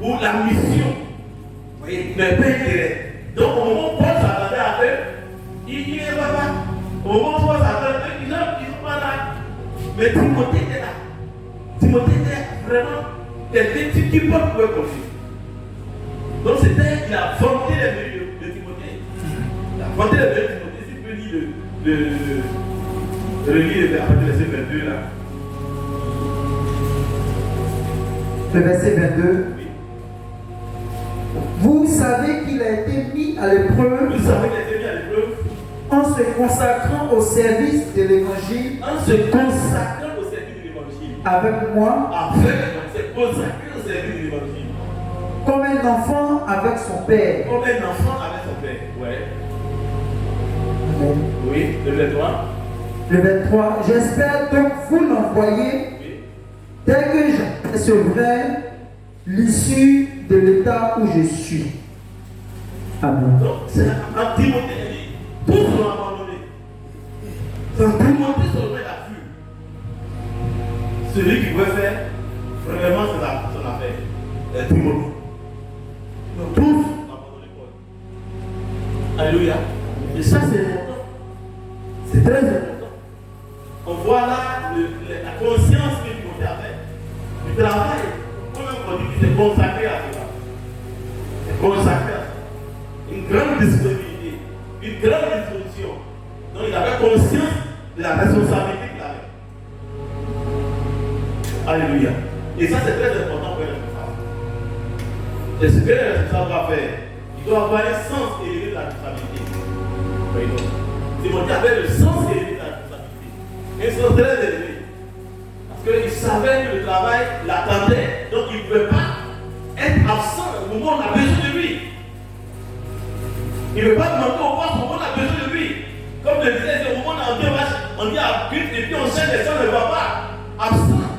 pour la mission. Vous voyez? Ils n'avaient pas intérêt. Donc au moment où Paul s'attendait à eux, il n'y est pas. Au moment où Paul s'attendait à eux, ils ne sont pas là. Mais Timothée était là. Timothée était vraiment quelqu'un qui Paul pouvait confier. Donc c'était, il a vanté les mérites de Timothée. Il a vanté les mérites de Timothée. Si tu peux lire le livre à partir du verset 22 là.
Le verset 22.
Oui.
Vous savez qu'il a été mis à l'épreuve.
Vous savez qu'il a été mis à l'épreuve
en se consacrant au service de l'évangile.
En se consacrant au service de l'évangile.
Avec moi.
Se consacrer au service de l'évangile.
Comme un enfant avec son père.
Comme un enfant avec son père. Ouais.
Amen.
Oui, le 23.
Le 23. J'espère donc vous l'envoyer
Oui.
dès que j'apercevrai l'issue de l'état où je suis. Amen.
Donc, c'est un Timothée dit, tous sont abandonnés. C'est un Timothée sur le la vue. Celui qui veut faire, vraiment, c'est son affaire. Timothée. Donc, tous sont abandonnés Paul. Alléluia. Et ça, c'est important. C'est très important. On voit là la conscience que Timothée avait du travail. On dit qu'il s'est consacré à cela. Il s'est consacré à cela. Une grande disponibilité, une grande disposition. Donc il avait conscience de la responsabilité qu'il avait. Alléluia. Et ça c'est très important pour les responsables. Et ce que les responsables doivent faire, il doit avoir un sens élevé de la responsabilité. Voyez donc. Timothée avait le sens élevé de la responsabilité. Un sens très élevé. Parce qu'il savait que le travail l'attendait, donc il ne pouvait pas être absent au moment où on a besoin de lui. Il ne veut pas demander au poste au moment où on a besoin de lui. Comme je disais, c'est au moment où on dit à Christ et puis on cherche les gens ne voient pas. Absent.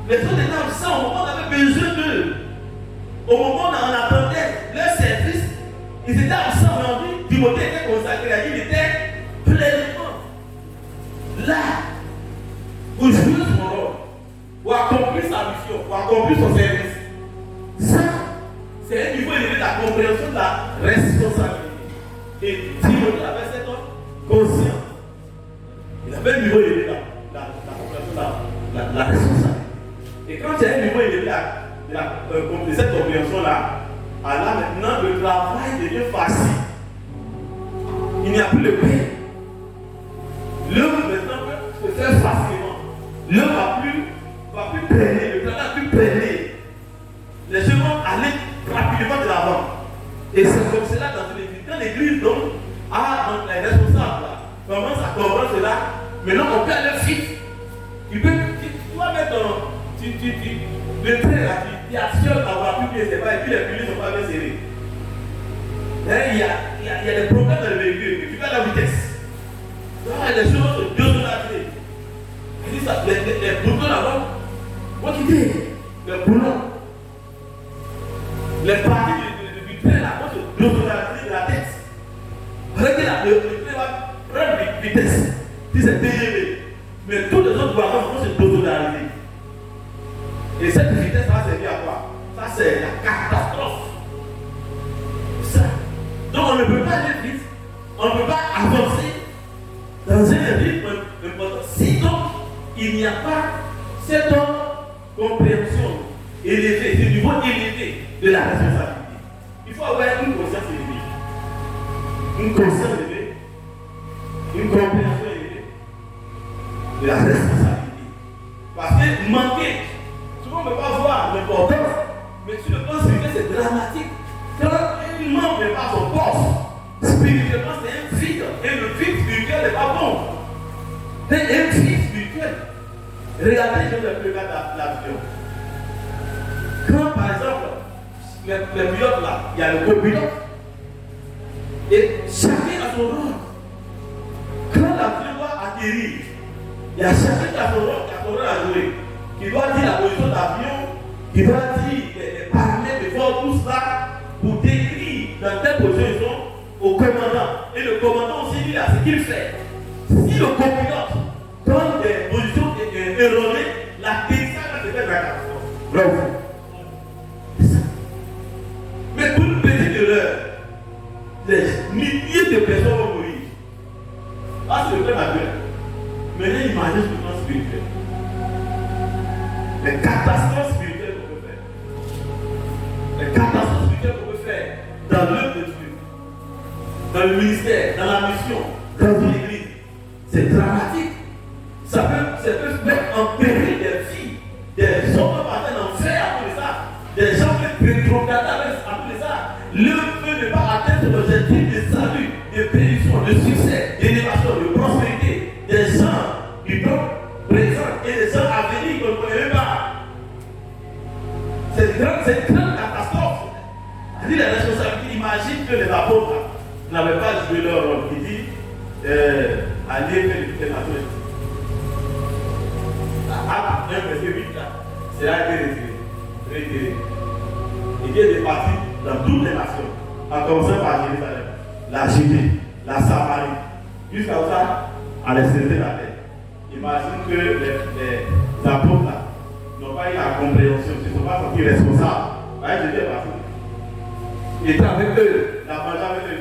Les gens étaient absents au moment où on avait besoin d'eux. Au moment où on attendait leur service, ils étaient absents. Mais on dit, Timothée était consacré à lui, il était pleinement là pour jouer son rôle, pour accomplir sa mission, pour accomplir son service. Ça, c'est un niveau élevé de la compréhension de la responsabilité. Et Timothée avait cette conscience. Il avait un niveau élevé de la compréhension de la responsabilité. Et quand il y a un niveau élevé de cette compréhension-là, alors maintenant le travail devient facile. Il n'y a plus de paix. L'homme maintenant peut se faire facilement. L'homme va plus peiner, le travail va plus peiner. Les gens vont aller rapidement de l'avant. Et c'est comme cela dans une église. Quand l'église donc a les responsables commence à comprendre cela, maintenant on peut aller vite. Tu dois mettre le train là, tu actionnes la voiture qui est pas et puis les piliers ne sont pas bien serrés. Il y a des problèmes dans le véhicule, et tu fais la vitesse. Les choses sont désolarisées. Il dit ça, les boutons là-bas, vont quitter. Les boulons, les parties du train là, vont se désolarisées de la tête. Regardez, le train va prendre une vitesse, si c'est TGV. Mais tous les autres wagons vont se désolariser. Et cette vitesse va servir à quoi? Ça, c'est la catastrophe. Ça. Donc, on ne peut pas aller vite, on ne peut pas avancer dans un rythme important. Si donc, il n'y a pas cette compréhension élevée, ce niveau élevé de la responsabilité, il faut avoir une conscience élevée. Une conscience élevée, une compréhension élevée de la responsabilité. Parce que manquer, souvent on ne peut pas voir l'importance, mais tu ne penses que c'est dramatique. Quand un membre n'est pas son poste, spirituellement c'est un vide, et le vide spirituel n'est pas bon. C'est un vide spirituel. Regardez, je vais le cas de l'avion. Quand par exemple, les pilotes là, il y a le copilote, et chacun a son rôle. Quand acquérir. Il y a chacun qui a son rôle à jouer, qui doit dire la position d'avion, qui doit dire les paramètres de force, tout ça, pour décrire dans telle position ils sont au commandant. Et le commandant aussi dit là ce qu'il fait. Si le copilote donne des positions erronées, la descente va se faire la catastrophe. Bravo. C'est ça. Mais pour une petite erreur, des milliers de personnes vont mourir. Ah, c'est le plan naturel. Maintenant, imaginez sur le plan spirituel. Les catastrophes spirituelles qu'on peut faire. Les catastrophes spirituelles qu'on peut faire dans l'œuvre de Dieu, dans le ministère, dans la mission, dans une église. C'est dramatique. Ça peut mettre en péril des filles, des gens qui partent en enfer à cause de ça, des gens qui rétrogradent à cause de ça. Le feu ne pas atteindre l'objectif de salut, de bénédiction, de succès, d'élévation, de prospérité, des gens du temps présent et des gens à venir qu'on ne connaît même pas. C'est une grande catastrophe. C'est-à-dire la responsabilité. Imagine que les apôtres n'avaient pas joué leur rôle. Qui dit allez faire le putain naturel. Acte 1, verset 8 là, c'est là été retiré. Il est départi dans toutes les nations, en commençant par Jérusalem, la Judée, la Samarie, jusqu'à ça, à l'extrémité de la terre. Imagine que les apôtres là n'ont pas eu la compréhension, ils ne sont pas sentis responsables. Jésus est parti. Il était avec eux, il a mangé avec eux.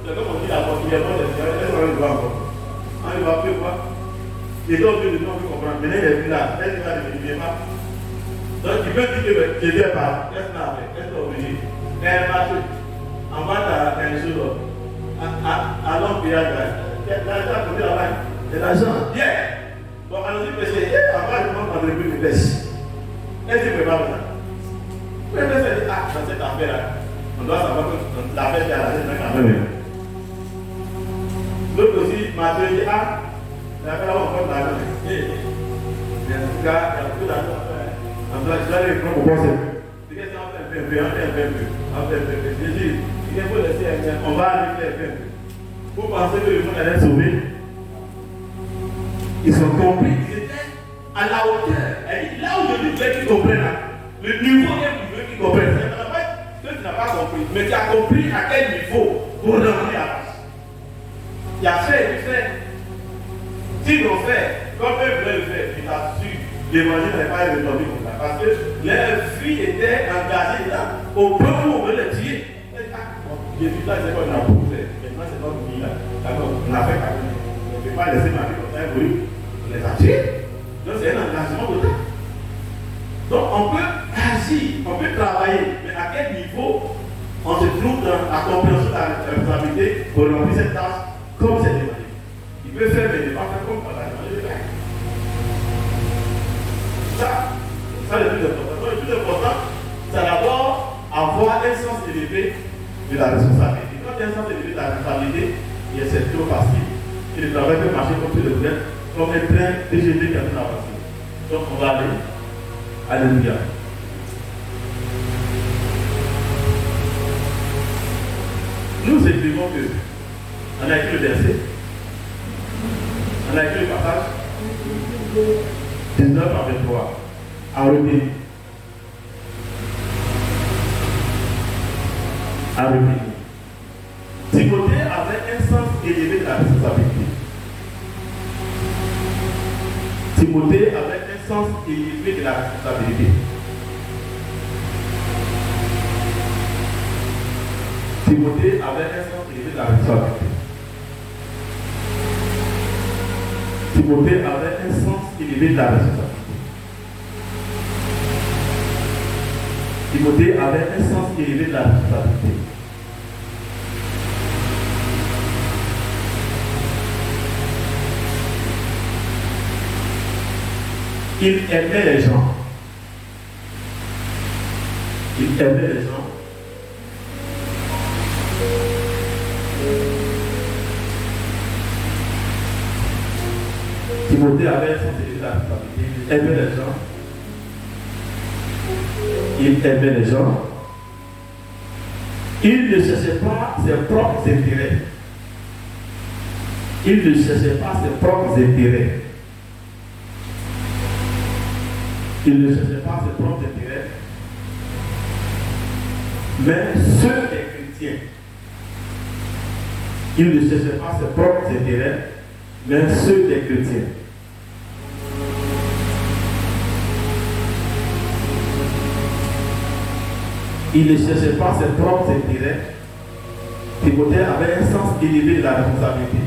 C'est comme on dit la porte, il y a pas de Seigneur, est-ce qu'on le voit encore? On ne voit plus quoi? Il est obligé de nous comprendre. Venez les plus là, est-ce qu'il va devenir pas? Donc il peut dire que Jésus est parti, qu'est-ce qu'on a fait? Qu'est-ce qu'on a obligé? Elle marche, on va à quelque chose. Allons payer l'argent pour dire là-bas. C'est l'argent, bien. Bon, allons-y pêcher. On va demander qu'on début de pêche. Est-ce qu'il ne peut pas faire ça? Le pêche dit, dans cette affaire-là, on doit savoir que la pêche est à la tête d'un affaire. L'autre aussi, Matthieu dit, la affaire là, on prend de l'argent. Mais en tout cas, il y a beaucoup d'argent à faire. On doit les prendre au bon sens. C'est qu'est-ce qu'on fait un peu, on fait un peu. Je dis, il faut laisser un peu, on va aller faire un peu. Vous pensez que le monde allait être sauvé? Ils ont compris, ils étaient à la hauteur. Là où je dis qu'ils comprennent, le niveau que tu veux qu'ils comprennent, c'est que tu n'as pas compris. Mais tu as compris à quel niveau pour rentrer à la base. Il a fait, il fait. S'ils l'ont fait, comme eux voulaient le faire, il a su. L'évangile n'est pas retombé comme ça. Parce que leurs filles étaient engagées là. Au peu où on veut les tuer. Jésus là, c'est quoi on a poussé. Maintenant, c'est notre vie là. D'accord, on a fait comme ça. On ne peut pas laisser ma vie comme ça, oui. On les a tués. Donc, c'est un engagement total. Donc, on peut agir, on peut travailler. Mais à quel niveau on se trouve dans la compréhension de la responsabilité pour remplir cette tâche comme c'est demandé. Il peut faire, mais il ne peut pas faire comme on l'a demandé de faire. Ça le plus important. Donc, le plus important, c'est d'abord avoir un sens élevé de la responsabilité. Quand il y a un sens élevé de la responsabilité, c'est trop facile. Et le travail peut marcher comme le train, comme un train TGV qui a tout avancé. Donc, on va aller. Alléluia. Nous écrivons que on a écrit le verset, on a écrit le passage 19 à 23 à retenir. Timothée avait un sens élevé de la responsabilité. Timothée avait un sens élevé de la responsabilité. Timothée avait un sens élevé de la responsabilité. Timothée avait un sens élevé de la responsabilité. Timothée avait un sens élevé de la responsabilité. Il aimait les gens. Il aimait les gens. Timothée avait un sens élevé de la responsabilité. Il aimait les gens. Il aimait les gens. Il ne cherchait pas ses propres intérêts. Il ne cherchait pas ses propres intérêts. Il ne cherchait pas ses propres intérêts, mais ceux des chrétiens. Il ne cherchait pas ses propres intérêts, mais ceux des chrétiens. Il ne cherchait pas ses propres intérêts. Timothée avait un sens élevé de la responsabilité.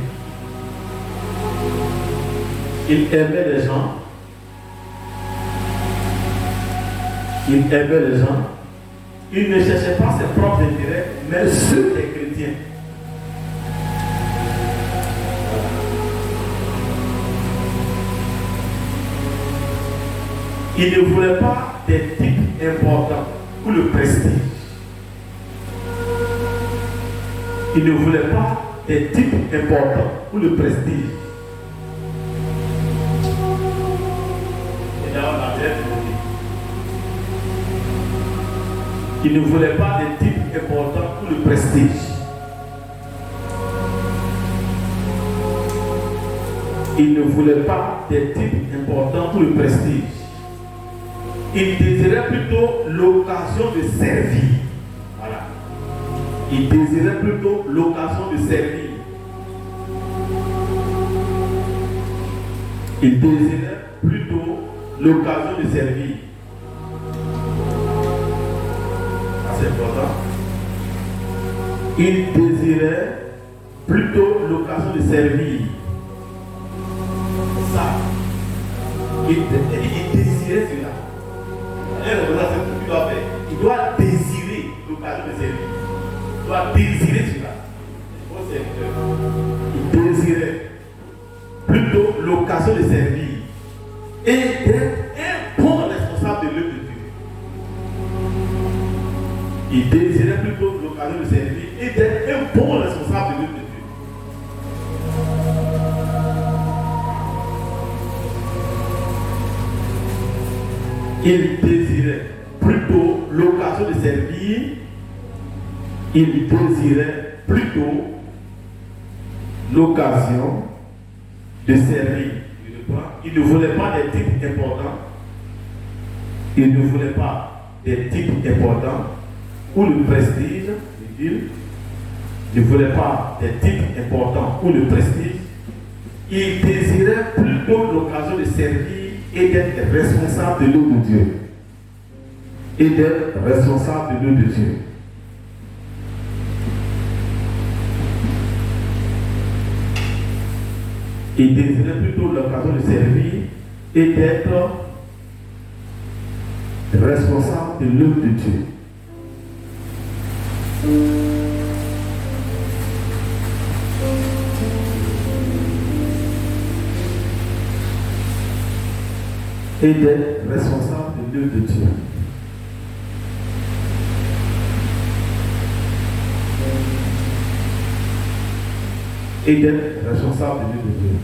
Il aimait les gens. Il aimait les gens. Il ne cherchait pas ses propres intérêts, mais ceux des chrétiens. Il ne voulait pas des types importants ou le prestige. Il ne voulait pas des types importants ou le prestige. Et là, on a bien compris. Il ne voulait pas des types importants ou le prestige. Il ne voulait pas des types importants pour le prestige. Il désirait plutôt l'occasion de servir. Voilà. Il désirait plutôt l'occasion de servir. Il désirait plutôt l'occasion de servir. C'est important. Il désirait plutôt l'occasion de servir. Ça. Il désirait cela. Il doit désirer l'occasion de servir. Il doit désirer cela. Il désirait plutôt l'occasion de servir et d'être un bon responsable de l'œuvre de Dieu. Il désirait plutôt l'occasion de servir et d'être un bon responsable de l'œuvre de Dieu. Il désirait plutôt l'occasion de servir. Il désirait plutôt l'occasion de servir. Il ne voulait pas des types importants. Il ne voulait pas des types importants ou le prestige. Il ne voulait pas des types importants ou le prestige. Il désirait plutôt l'occasion de servir et d'être responsable de l'œuvre de Dieu. Et d'être responsable de l'œuvre de Dieu. Il désirait plutôt l'occasion de servir et d'être responsable de l'œuvre de Dieu. Et d'être responsable de l'œuvre de Dieu. Et d'être responsable de l'œuvre de Dieu.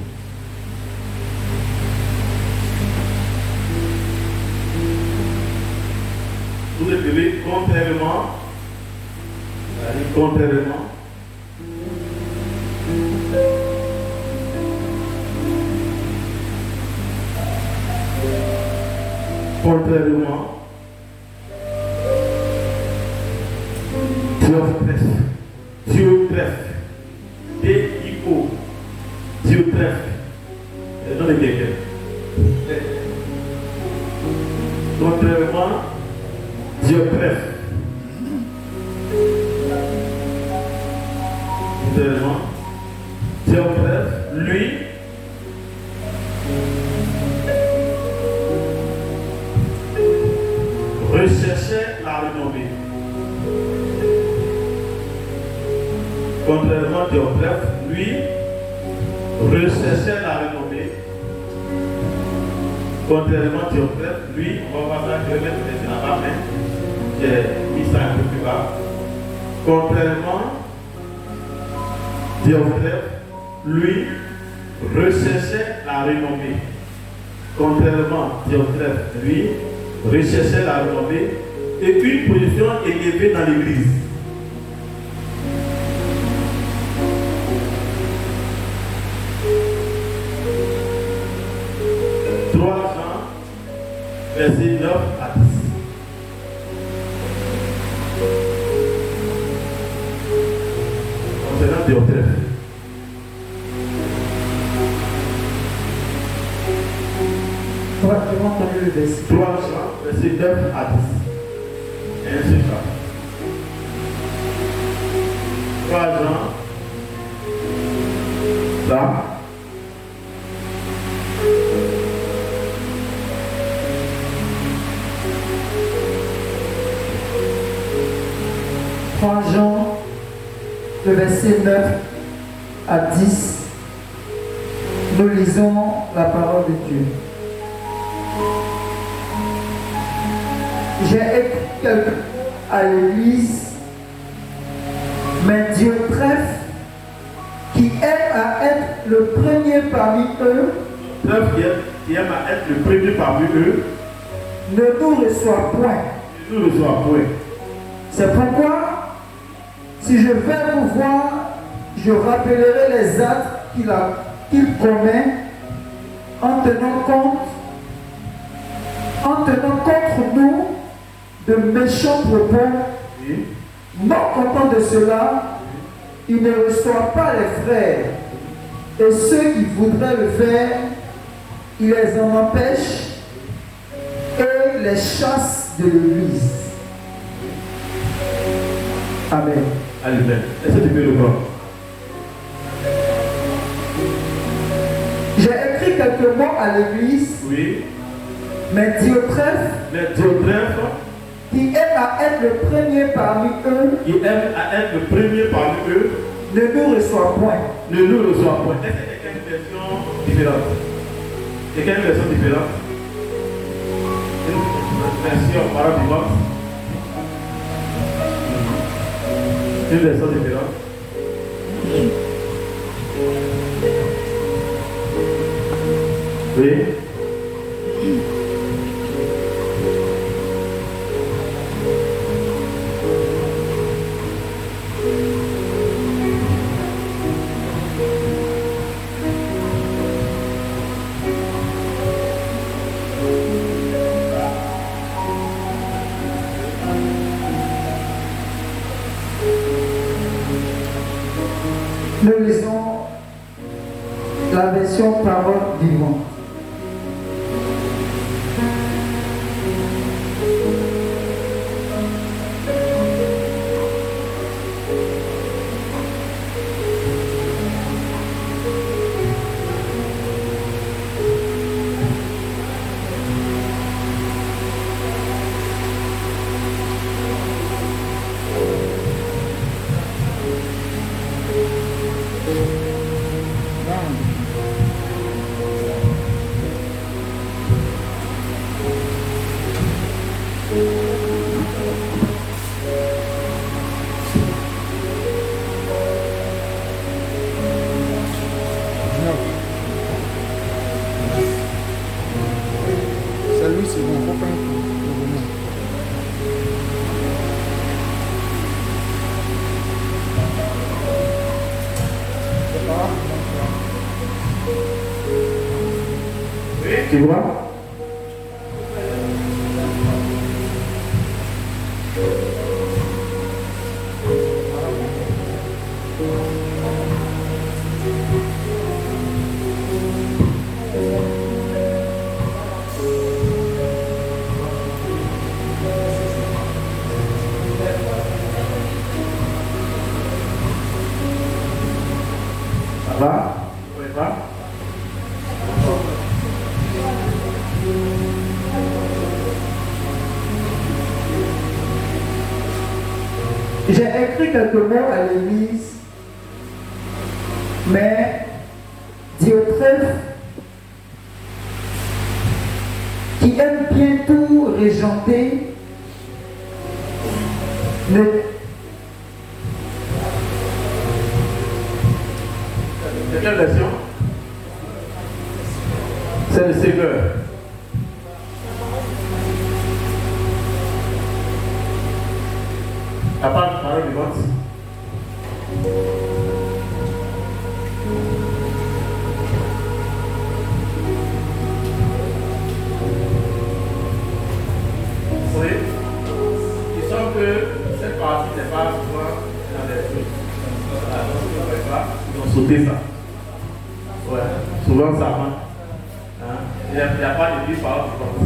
Vous devez contrairement, Dieu trèfle, D-I-O, Dieu trèfle, non de quelqu'un. Contrairement, Dieu trèfle. Contrairement, Dieu trèfle, lui, recherchait la renommée. Contrairement à Dioptrephe, lui recherchait la renommée. Contrairement à Dioptrephe, lui, on va voir ça, je vais mettre les là-bas, mais j'ai mis ça un peu plus bas. Contrairement à Dioptrephe, lui recherchait la renommée. Contrairement à Dioptrephe, lui recherchait la renommée et une position élevée dans l'église. 3 Jean, verset 9 à 10. Concernant Théophile.
On va vraiment entendu le verset.
3 Jean, verset 9 à 10. Et ainsi de suite. 3 Jean, là.
Jean, le verset 9 à 10, nous lisons la parole de Dieu. J'ai écrit quelque à l'église, mais Diotrephe, qui aime à être le premier parmi eux,
Qui aime à être le premier parmi eux,
ne nous reçoit point.
ne nous reçoit point.
C'est pourquoi, si je vais vous voir, je rappellerai les actes qu'il commet en tenant contre nous de méchants propos.
Oui.
Non content de cela, il ne reçoit pas les frères. Et ceux qui voudraient le faire, il les en empêche et les chasse de l'église. Amen.
Amen. Est-ce que tu peux le voir?
J'ai écrit quelques mots à l'église,
Oui.
mais Diotrephe, qui aime à être le premier parmi eux,
qui aime à être le premier parmi eux,
ne nous reçoit point.
ne nous reçoit point. Est-ce qu'il y a une version différente? Il y a une version différente? Une version parole vivante? Une version différente? Oui.
Nous lisons la version parole vivante.
Celui, c'est bon, faut pas un coup.
Oui, tu vois? Ça va? Oui, va?
J'ai écrit quelques mots à l'église, mais Diotrephe, qui aime bien tout régenter, ne
C'est quelle version? C'est le Seigneur. La parole vivante. Ouais, souvent ça manque. Hein? Il n'y a pas de livre par exemple.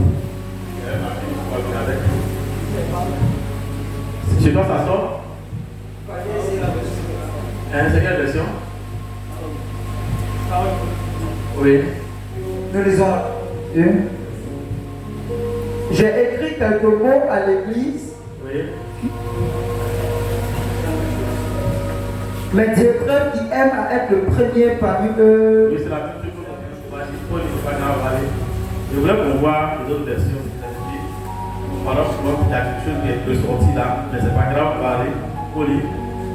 Chez toi, ça sort? C'est quelle version? Oui.
Nous lisons. J'ai écrit quelques mots à l'église.
Oui.
Mais Dieu qui aime à être le premier parmi eux.
Oui, c'est la même chose que je voulais qu'on voit les autres versions. Pendant que il y a quelque chose qui est ressorti là, mais c'est pas grave, on va aller au livre.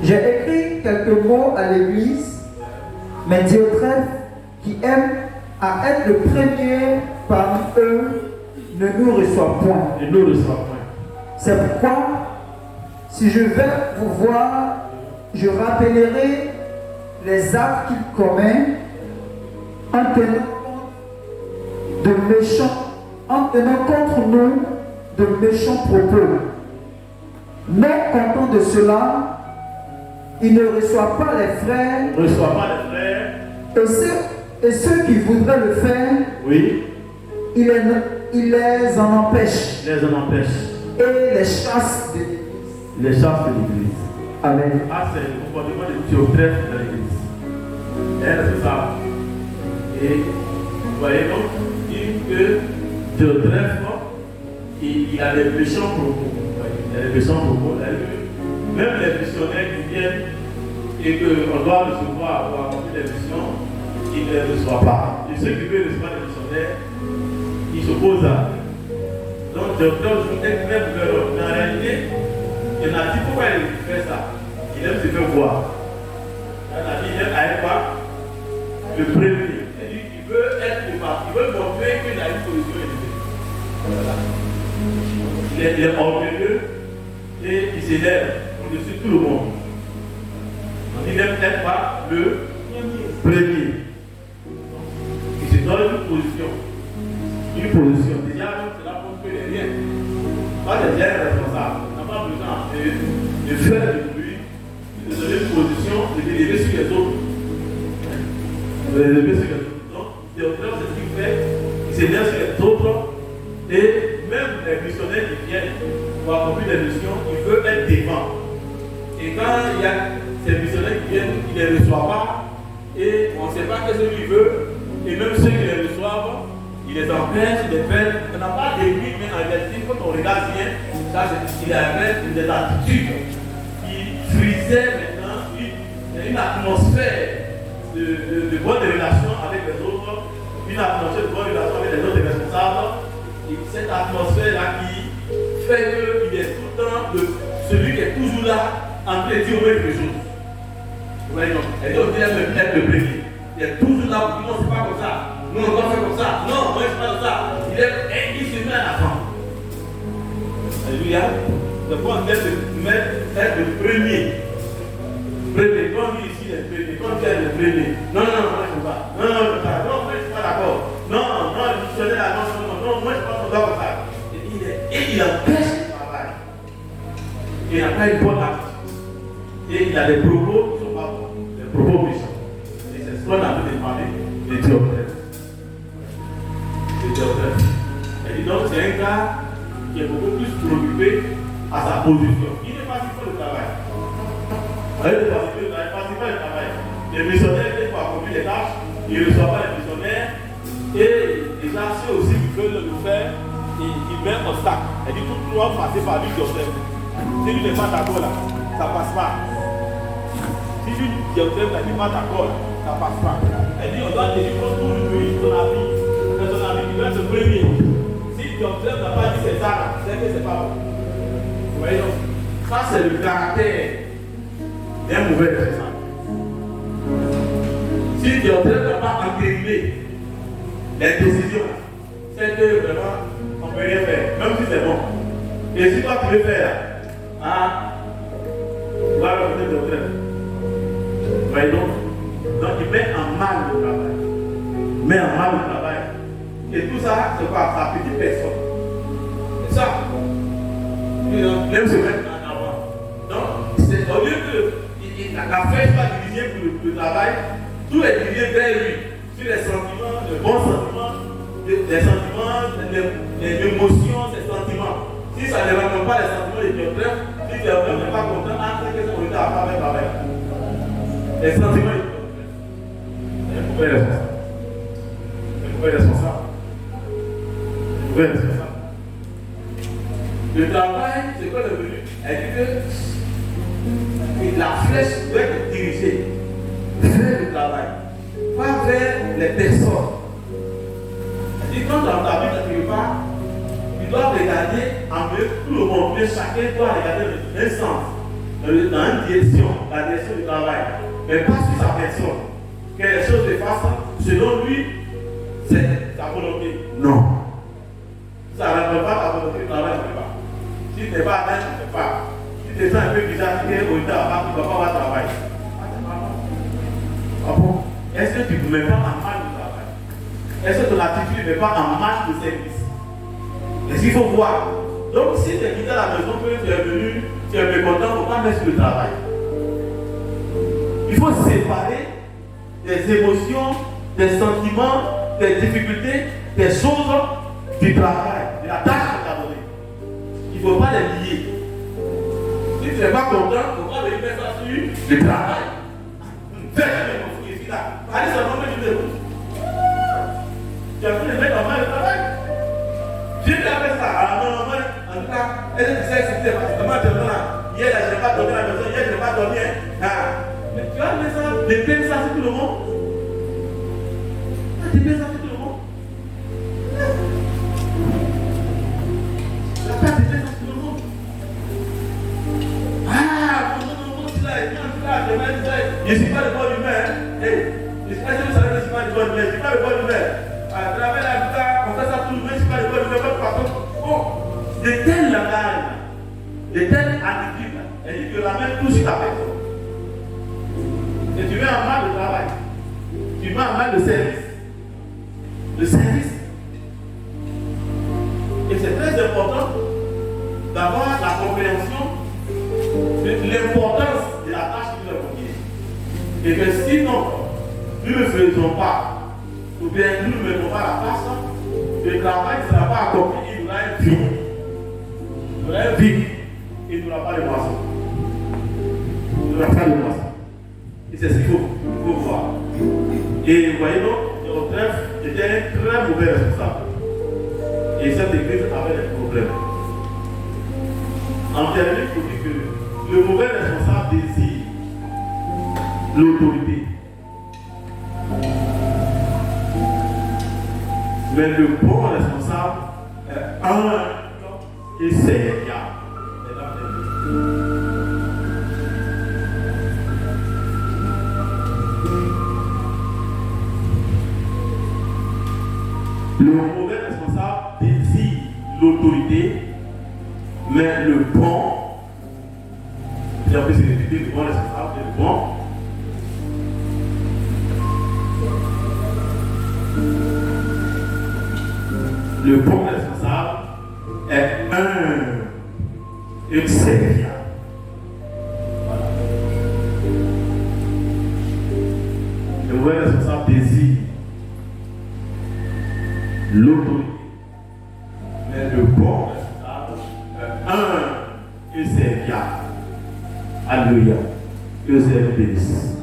J'ai écrit quelques mots à l'église, mais Dieu qui aime à être le premier parmi eux ne nous reçoit point.
Et nous reçoit point.
C'est pourquoi, si je vais vous voir, je rappellerai les actes qu'il commet en tenant contre nous de méchants propos. Mais content de cela, il ne reçoit pas les frères.
Ne reçoit pas les frères.
Et ceux qui voudraient le faire,
oui,
il les en empêche.
Les en empêche.
Et les chasse de l'église.
Les chasse de l'église.
Amen.
Ah, c'est le comportement de Théotrephe de l'église. Elle, c'est ça. Et vous voyez donc, il dit que Théotrephe, il a des méchants propos. Il a des méchants propos. Même les missionnaires qui viennent et qu'on doit recevoir pour accomplir des missions, ils ne les reçoivent pas. Et ceux qui veulent recevoir des missionnaires, ils s'opposent à eux. Donc, Théotrephe joue un très mauvais rôle. Mais en réalité, il y en a dit pourquoi il fait ça. Il aime se faire voir. Il a dit, il aime aller voir le premier. Il veut être le parti. Il veut montrer qu'il a une position élevée. Voilà. Il est orgueilleux et il s'élève au-dessus de tout le monde. Donc il n'aime être pas le premier. Il se donne une position. Une position. Déjà, cela montre qu'il n'est rien. Pas de bien responsable. On n'a pas besoin de faire du bruit, de donner une position, de l'élever sur les autres. De l'élever sur les autres. Donc, Théotrephe, c'est ce qu'il fait. Il s'élève sur les autres. Et même les missionnaires qui viennent pour accomplir des missions, il veut être devant. Et quand il y a ces missionnaires qui viennent, il ne les reçoit pas. Et on ne sait pas ce qu'il veut. Et même ceux qui les reçoivent, il les empêche, il les fait. On n'a pas d'église, mais en réalité, quand on regarde bien, ça, il avait des attitudes qui frisaient maintenant une atmosphère de bonne relation avec les autres, une atmosphère de bonne relation avec les autres responsables. Et cette atmosphère-là qui fait qu'il est tout le temps celui qui est toujours là en train de dire quelque chose. Vous voyez, donc, elle dit au final, être le premier. Il est toujours là pour dire non, c'est pas comme ça. Non, on doit faire comme ça. Non, moi, je ne pas comme ça. Il se met à l'avant. Alléluia. Donc, on vient de être le premier. Premier. Quand on dit ici, le premier. Quand on dit le premier. Non, non, non, moi, je ne sais pas. Non, non, je ne sais pas. Non, moi, je ne suis pas d'accord. Non, non, le missionnaire, non, non, non, non, moi, je ne pense pas comme ça. Et il empêche le travail. Il n'a pas une bonne attitude. Et il a des propos qui ne sont pas bons. Des propos méchants. Et c'est ce qu'on a pu demander de Théotrephe. Et donc, c'est un gars qui est beaucoup plus préoccupé à sa position. Il n'est pas si pour le travail. Il ne participe pas au travail. Les missionnaires, il faut accomplir les tâches. Il ne reçoit pas les missionnaires. Et déjà, ceux aussi qui veulent le faire, ils mettent un sac. Elle dit tout le monde doit passer par lui, Théotrephe. Si lui n'est pas d'accord là, ça ne passe pas. Si lui, Théotrephe, n'est pas d'accord, ça ne passe pas. Elle dit on doit tenir compte pour lui, son avis. Son avis, il doit être le premier. Si Théotrephe n'a pas dit c'est ça là, c'est que c'est pas bon. Vous voyez donc, ça c'est le caractère d'un mauvais responsable. Si Théotrephe n'a pas entériné les décisions, c'est que vraiment on ne peut rien faire, même si c'est bon. Et si toi tu veux faire, tu vas le faire Théotrephe. Vous voyez donc, il met en mal le travail. Il met en mal le travail. Et tout ça, c'est quoi? Sa petite personne. C'est ça. Même se mettre en avant. Donc, c'est au lieu que la fête soit dirigée pour le travail, tout est dirigé vers lui. Si sur les sentiments, les bons sentiments, les sentiments, les émotions, ces sentiments. Si ça ne rencontre pas les sentiments de Dieu, si tu n'est pas content, qu'est-ce qu'on dit à pas avec la mère? Les sentiments de Dieu. C'est un mauvais responsable. C'est un mauvais responsable. C'est un mauvais responsable. Le travail, c'est quoi le but? Elle dit que la flèche doit être dirigée vers le travail, pas vers les personnes. Elle dit quand dans ta vie, quelque part, tu dois regarder en mieux tout le monde, mais chacun doit regarder un sens, dans une direction, la direction du travail, mais pas sur sa personne. Que les choses se fassent selon lui, c'est sa volonté. Non. Ça ne rentre pas ta volonté du travail, ne fait pas. Si tu n'es pas à l'aise, tu ne fais pas. Si tu es un peu bizarre, tu es au retard, tu ne vas pas avoir travail. Ah bon? Est-ce que tu ne mets pas en mal du travail? Est-ce que ton attitude ne met pas en mal de service? Est-ce qu'il faut voir? Donc, si tu es quitté à la maison, que tu es venu, tu es mécontent, il ne faut pas mettre sur le travail. Il faut séparer des émotions, des sentiments, des difficultés, des choses du travail, de la tâche qu'on t'a donnée. Il ne faut pas les lier. Si tu n'es pas content, il ne faut pas venir mettre ça sur le travail. Fais mon fou ici là. Allez, ça va me dire. Tu as pu les mettre en main le travail. J'ai fait ça. Alors, non, en tout cas, est-ce que tu sais ce qui s'est passé? Comment tu es là? Hier, je n'ai pas dormi à la maison. Hier, je n'ai pas dormi. Mais tu as mis ça, dépêche ça sur tout le monde. Tu as dépêché ça sur tout le monde. Tu n'as pas dépêché ça sur tout le monde. Je ne suis pas de bonne humeur. Je ne sais pas si vous savez que je ne suis pas de bonne humeur. Je ne suis pas de bonne humeur. À travers la vie, on fait ça tout le monde. Je ne suis pas de bonne humeur. Bon, de tels langages, de telles attitudes, elle dit que tu ramènes tout sur ta personne. Et tu mets en mal le travail. Tu mets en mal le service. Le service. Et c'est très important d'avoir la compréhension de l'importance de la tâche que nous avons confiée. Et que sinon, nous ne faisons pas, ou bien nous ne mettons pas la tâche, le travail ne sera pas accompli, il y aura un vide. Il y aura un vide. Il n'y aura pas de moisson. Il n'y aura pas de moisson. Et c'est ce qu'il faut voir. Et vous voyez donc, notre trêve était un très mauvais responsable. Et cette église avait des problèmes. En termes, il faut dire que le mauvais responsable désire l'autorité. Mais le bon responsable est un et c'est le mauvais responsable désire l'autorité, mais le bon, j'ai appris c'est le bon responsable, c'est le bon. Le bon responsable est un et sérieux. Voilà. Le mauvais responsable désire l'autorité, mais le bon responsable est un et sérieux. Alléluia. Que Dieu bénisse.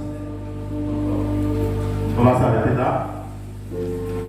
On va s'arrêter.